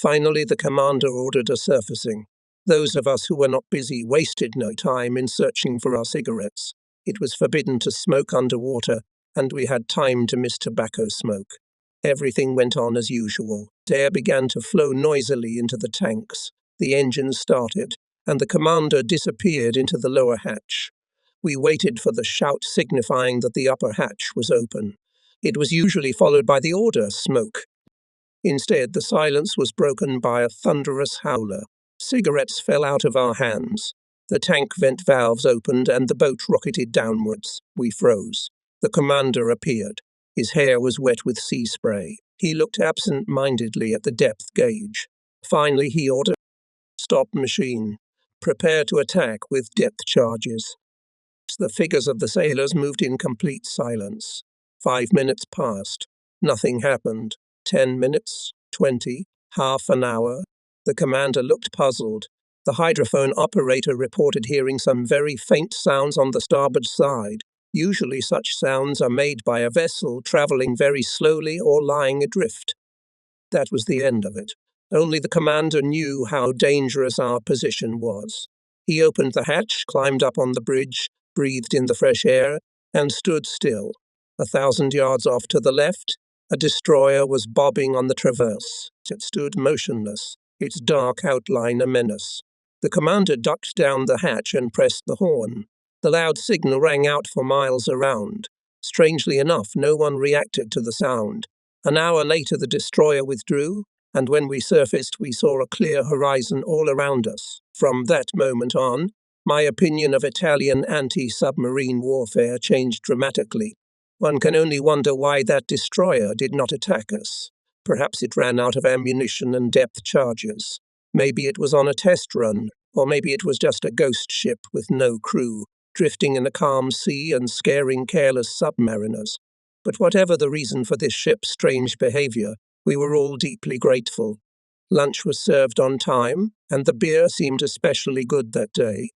Finally, the commander ordered a surfacing. Those of us who were not busy wasted no time in searching for our cigarettes. It was forbidden to smoke underwater, and we had time to miss tobacco smoke. Everything went on as usual. Air began to flow noisily into the tanks. The engines started, and the commander disappeared into the lower hatch. We waited for the shout signifying that the upper hatch was open. It was usually followed by the order, smoke. Instead, the silence was broken by a thunderous howler. Cigarettes fell out of our hands. The tank vent valves opened and the boat rocketed downwards. We froze. The commander appeared. His hair was wet with sea spray. He looked absent-mindedly at the depth gauge. Finally, he ordered, "Stop machine. Prepare to attack with depth charges." The figures of the sailors moved in complete silence. 5 minutes passed. Nothing happened. 10 minutes, 20, half an hour. The commander looked puzzled. The hydrophone operator reported hearing some very faint sounds on the starboard side. Usually such sounds are made by a vessel traveling very slowly or lying adrift. That was the end of it. Only the commander knew how dangerous our position was. He opened the hatch, climbed up on the bridge, breathed in the fresh air, and stood still. 1,000 yards off to the left, a destroyer was bobbing on the traverse. It stood motionless, its dark outline a menace. The commander ducked down the hatch and pressed the horn. The loud signal rang out for miles around. Strangely enough, no one reacted to the sound. An hour later the destroyer withdrew, and when we surfaced we saw a clear horizon all around us. From that moment on, My opinion of Italian anti-submarine warfare changed dramatically. One can only wonder why that destroyer did not attack us. Perhaps it ran out of ammunition and depth charges. Maybe it was on a test run, or maybe it was just a ghost ship with no crew, drifting in a calm sea and scaring careless submariners. But whatever the reason for this ship's strange behavior, we were all deeply grateful. Lunch was served on time, and the beer seemed especially good that day.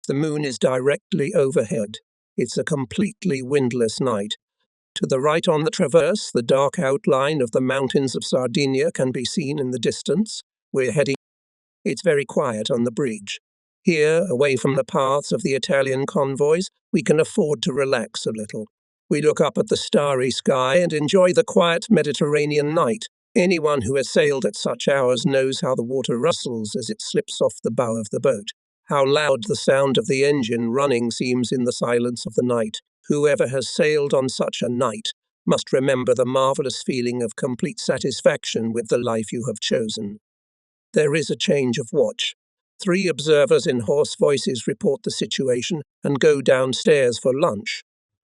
The moon is directly overhead. It's a completely windless night. To the right on the traverse, the dark outline of the mountains of Sardinia can be seen in the distance. We're heading. It's very quiet on the bridge. Here, away from the paths of the Italian convoys, we can afford to relax a little. We look up at the starry sky and enjoy the quiet Mediterranean night. Anyone who has sailed at such hours knows how the water rustles as it slips off the bow of the boat, how loud the sound of the engine running seems in the silence of the night. Whoever has sailed on such a night must remember the marvelous feeling of complete satisfaction with the life you have chosen. There is a change of watch. 3 observers in hoarse voices report the situation and go downstairs for lunch.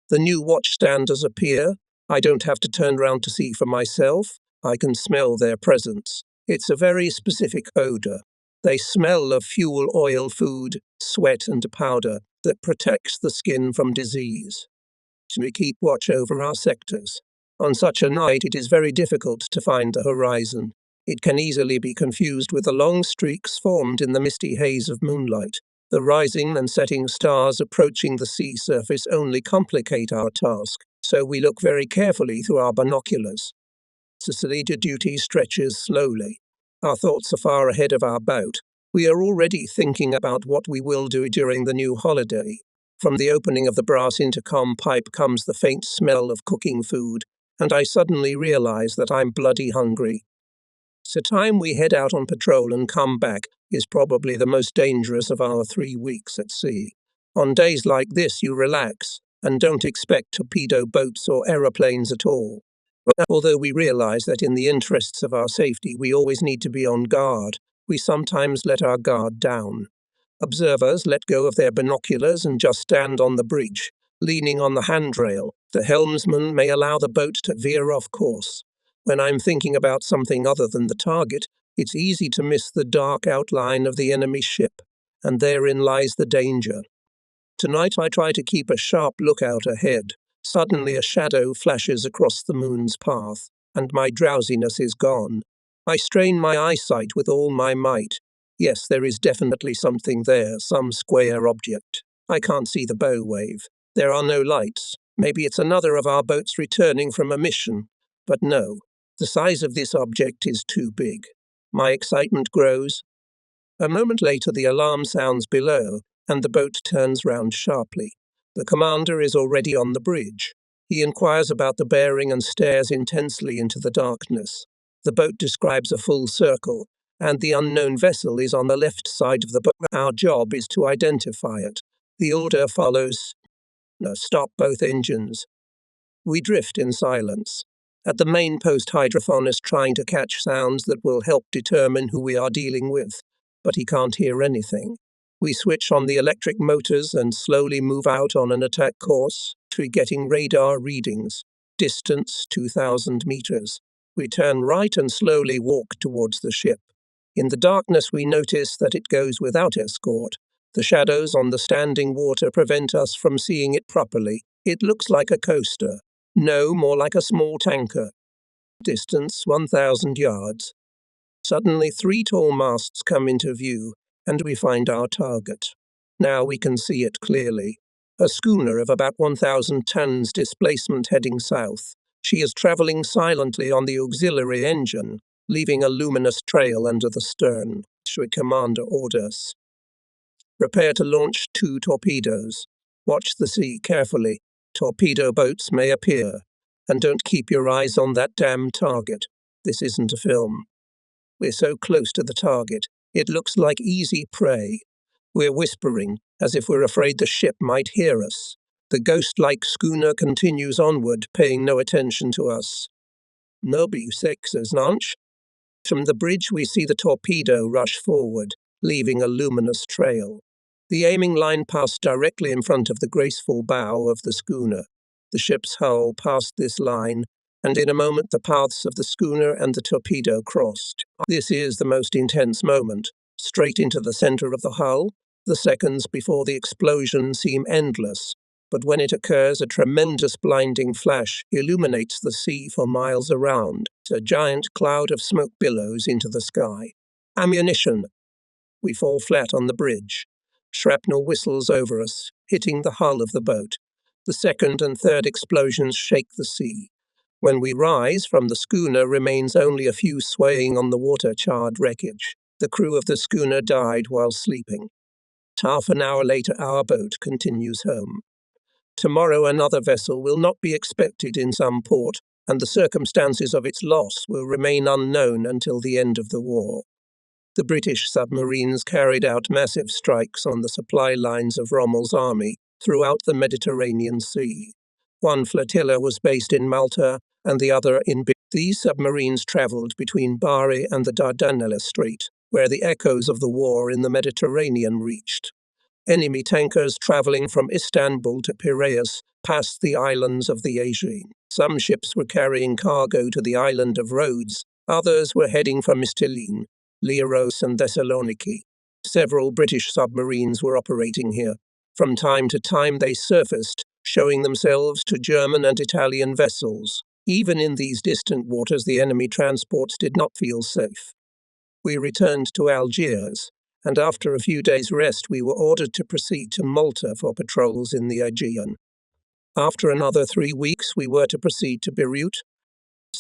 The new watchstanders appear. I don't have to turn round to see for myself. I can smell their presence. It's a very specific odor. They smell of fuel oil food, sweat and powder that protects the skin from disease. We keep watch over our sectors. On such a night, it is very difficult to find the horizon. It can easily be confused with the long streaks formed in the misty haze of moonlight. The rising and setting stars approaching the sea surface only complicate our task, so we look very carefully through our binoculars. Society duty stretches slowly. Our thoughts are far ahead of our boat. We are already thinking about what we will do during the new holiday. From the opening of the brass intercom pipe comes the faint smell of cooking food, and I suddenly realize that I'm bloody hungry. The time we head out on patrol and come back is probably the most dangerous of our 3 weeks at sea. On days like this, you relax and don't expect torpedo boats or aeroplanes at all. But although we realize that in the interests of our safety we always need to be on guard, we sometimes let our guard down. Observers let go of their binoculars and just stand on the bridge, leaning on the handrail. The helmsman may allow the boat to veer off course. When I'm thinking about something other than the target, it's easy to miss the dark outline of the enemy ship, and therein lies the danger. Tonight I try to keep a sharp lookout ahead. Suddenly a shadow flashes across the moon's path, and my drowsiness is gone. I strain my eyesight with all my might. Yes, there is definitely something there, some square object. I can't see the bow wave. There are no lights. Maybe it's another of our boats returning from a mission. But no, the size of this object is too big. My excitement grows. A moment later the alarm sounds below, and the boat turns round sharply. The commander is already on the bridge. He inquires about the bearing and stares intensely into the darkness. The boat describes a full circle, and the unknown vessel is on the left side of the boat. Our job is to identify it. The order follows: stop both engines. We drift in silence. At the main post, hydrophone is trying to catch sounds that will help determine who we are dealing with, but he can't hear anything. We switch on the electric motors and slowly move out on an attack course. We're getting radar readings. Distance 2,000 meters. We turn right and slowly walk towards the ship. In the darkness we notice that it goes without escort. The shadows on the standing water prevent us from seeing it properly. It looks like a coaster. No, more like a small tanker. Distance 1,000 yards. Suddenly 3 tall masts come into view, and we find our target. Now we can see it clearly. A schooner of about 1,000 tons displacement heading south. She is travelling silently on the auxiliary engine, leaving a luminous trail under the stern. Commander orders: prepare to launch 2 torpedoes. Watch the sea carefully. Torpedo boats may appear. And don't keep your eyes on that damn target. This isn't a film. We're so close to the target, it looks like easy prey. We're whispering, as if we're afraid the ship might hear us. The ghost-like schooner continues onward, paying no attention to us. Nobi sexes launch. From the bridge we see the torpedo rush forward, leaving a luminous trail. The aiming line passed directly in front of the graceful bow of the schooner. The ship's hull passed this line, and in a moment the paths of the schooner and the torpedo crossed. This is the most intense moment. Straight into the center of the hull, the seconds before the explosion seem endless, but when it occurs, a tremendous blinding flash illuminates the sea for miles around. A giant cloud of smoke billows into the sky. Ammunition! We fall flat on the bridge. Shrapnel whistles over us, hitting the hull of the boat. The second and third explosions shake the sea. When we rise from the schooner remains only a few swaying on the water-charred wreckage. The crew of the schooner died while sleeping. Half an hour later, our boat continues home. Tomorrow another vessel will not be expected in some port, and the circumstances of its loss will remain unknown until the end of the war. The British submarines carried out massive strikes on the supply lines of Rommel's army throughout the Mediterranean Sea. One flotilla was based in Malta and the other in These submarines travelled between Bari and the Dardanelles Strait, where the echoes of the war in the Mediterranean reached. Enemy tankers travelling from Istanbul to Piraeus passed the islands of the Aegean. Some ships were carrying cargo to the island of Rhodes, others were heading for Mytilene, Leros and Thessaloniki. Several British submarines were operating here. From time to time they surfaced, showing themselves to German and Italian vessels. Even in these distant waters the enemy transports did not feel safe. We returned to Algiers, and after a few days' rest we were ordered to proceed to Malta for patrols in the Aegean. After another 3 weeks we were to proceed to Beirut.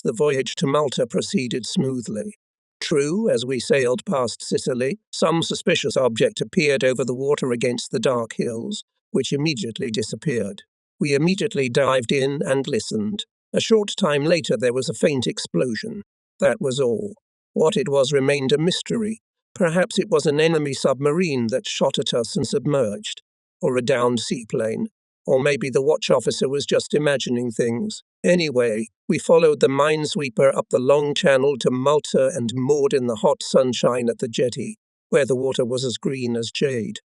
The voyage to Malta proceeded smoothly. True, as we sailed past Sicily, some suspicious object appeared over the water against the dark hills, which immediately disappeared. We immediately dived in and listened. A short time later there was a faint explosion. That was all. What it was remained a mystery. Perhaps it was an enemy submarine that shot at us and submerged, or a downed seaplane, or maybe the watch officer was just imagining things. Anyway, we followed the minesweeper up the long channel to Malta and moored in the hot sunshine at the jetty, where the water was as green as jade.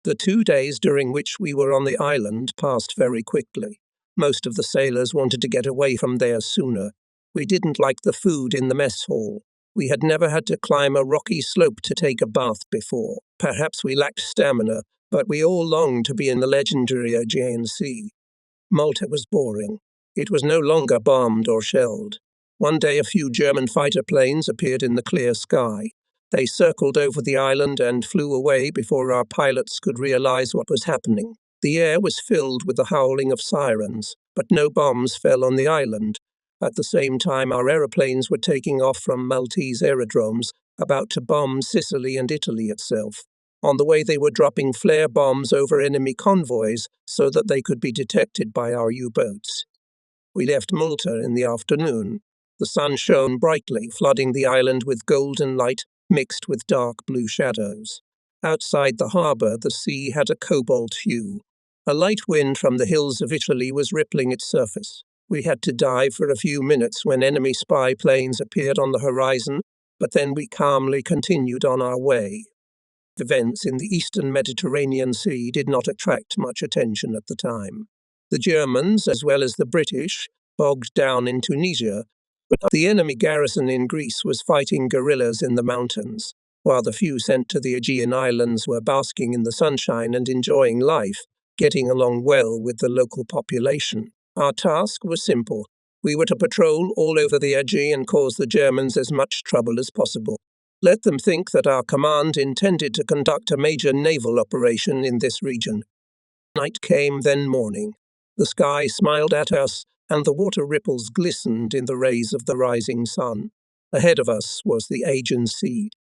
The 2 days during which we were on the island passed very quickly. Most of the sailors wanted to get away from there sooner. We didn't like the food in the mess hall. We had never had to climb a rocky slope to take a bath before. Perhaps we lacked stamina, but we all longed to be in the legendary Aegean Sea. Malta was boring. It was no longer bombed or shelled. One day a few German fighter planes appeared in the clear sky. They circled over the island and flew away before our pilots could realize what was happening. The air was filled with the howling of sirens, but no bombs fell on the island. At the same time, our aeroplanes were taking off from Maltese aerodromes, about to bomb Sicily and Italy itself. On the way, they were dropping flare bombs over enemy convoys so that they could be detected by our U-boats. We left Malta in the afternoon. The sun shone brightly, flooding the island with golden light mixed with dark blue shadows. Outside the harbour, the sea had a cobalt hue. A light wind from the hills of Italy was rippling its surface. We had to dive for a few minutes when enemy spy planes appeared on the horizon, but then we calmly continued on our way. Events in the eastern Mediterranean Sea did not attract much attention at the time. The Germans, as well as the British, bogged down in Tunisia, but the enemy garrison in Greece was fighting guerrillas in the mountains, while the few sent to the Aegean Islands were basking in the sunshine and enjoying life, getting along well with the local population. Our task was simple. We were to patrol all over the Aegean and cause the Germans as much trouble as possible. Let them think that our command intended to conduct a major naval operation in this region. Night came, then morning. The sky smiled at us, and the water ripples glistened in the rays of the rising sun. Ahead of us was the Aegean Sea.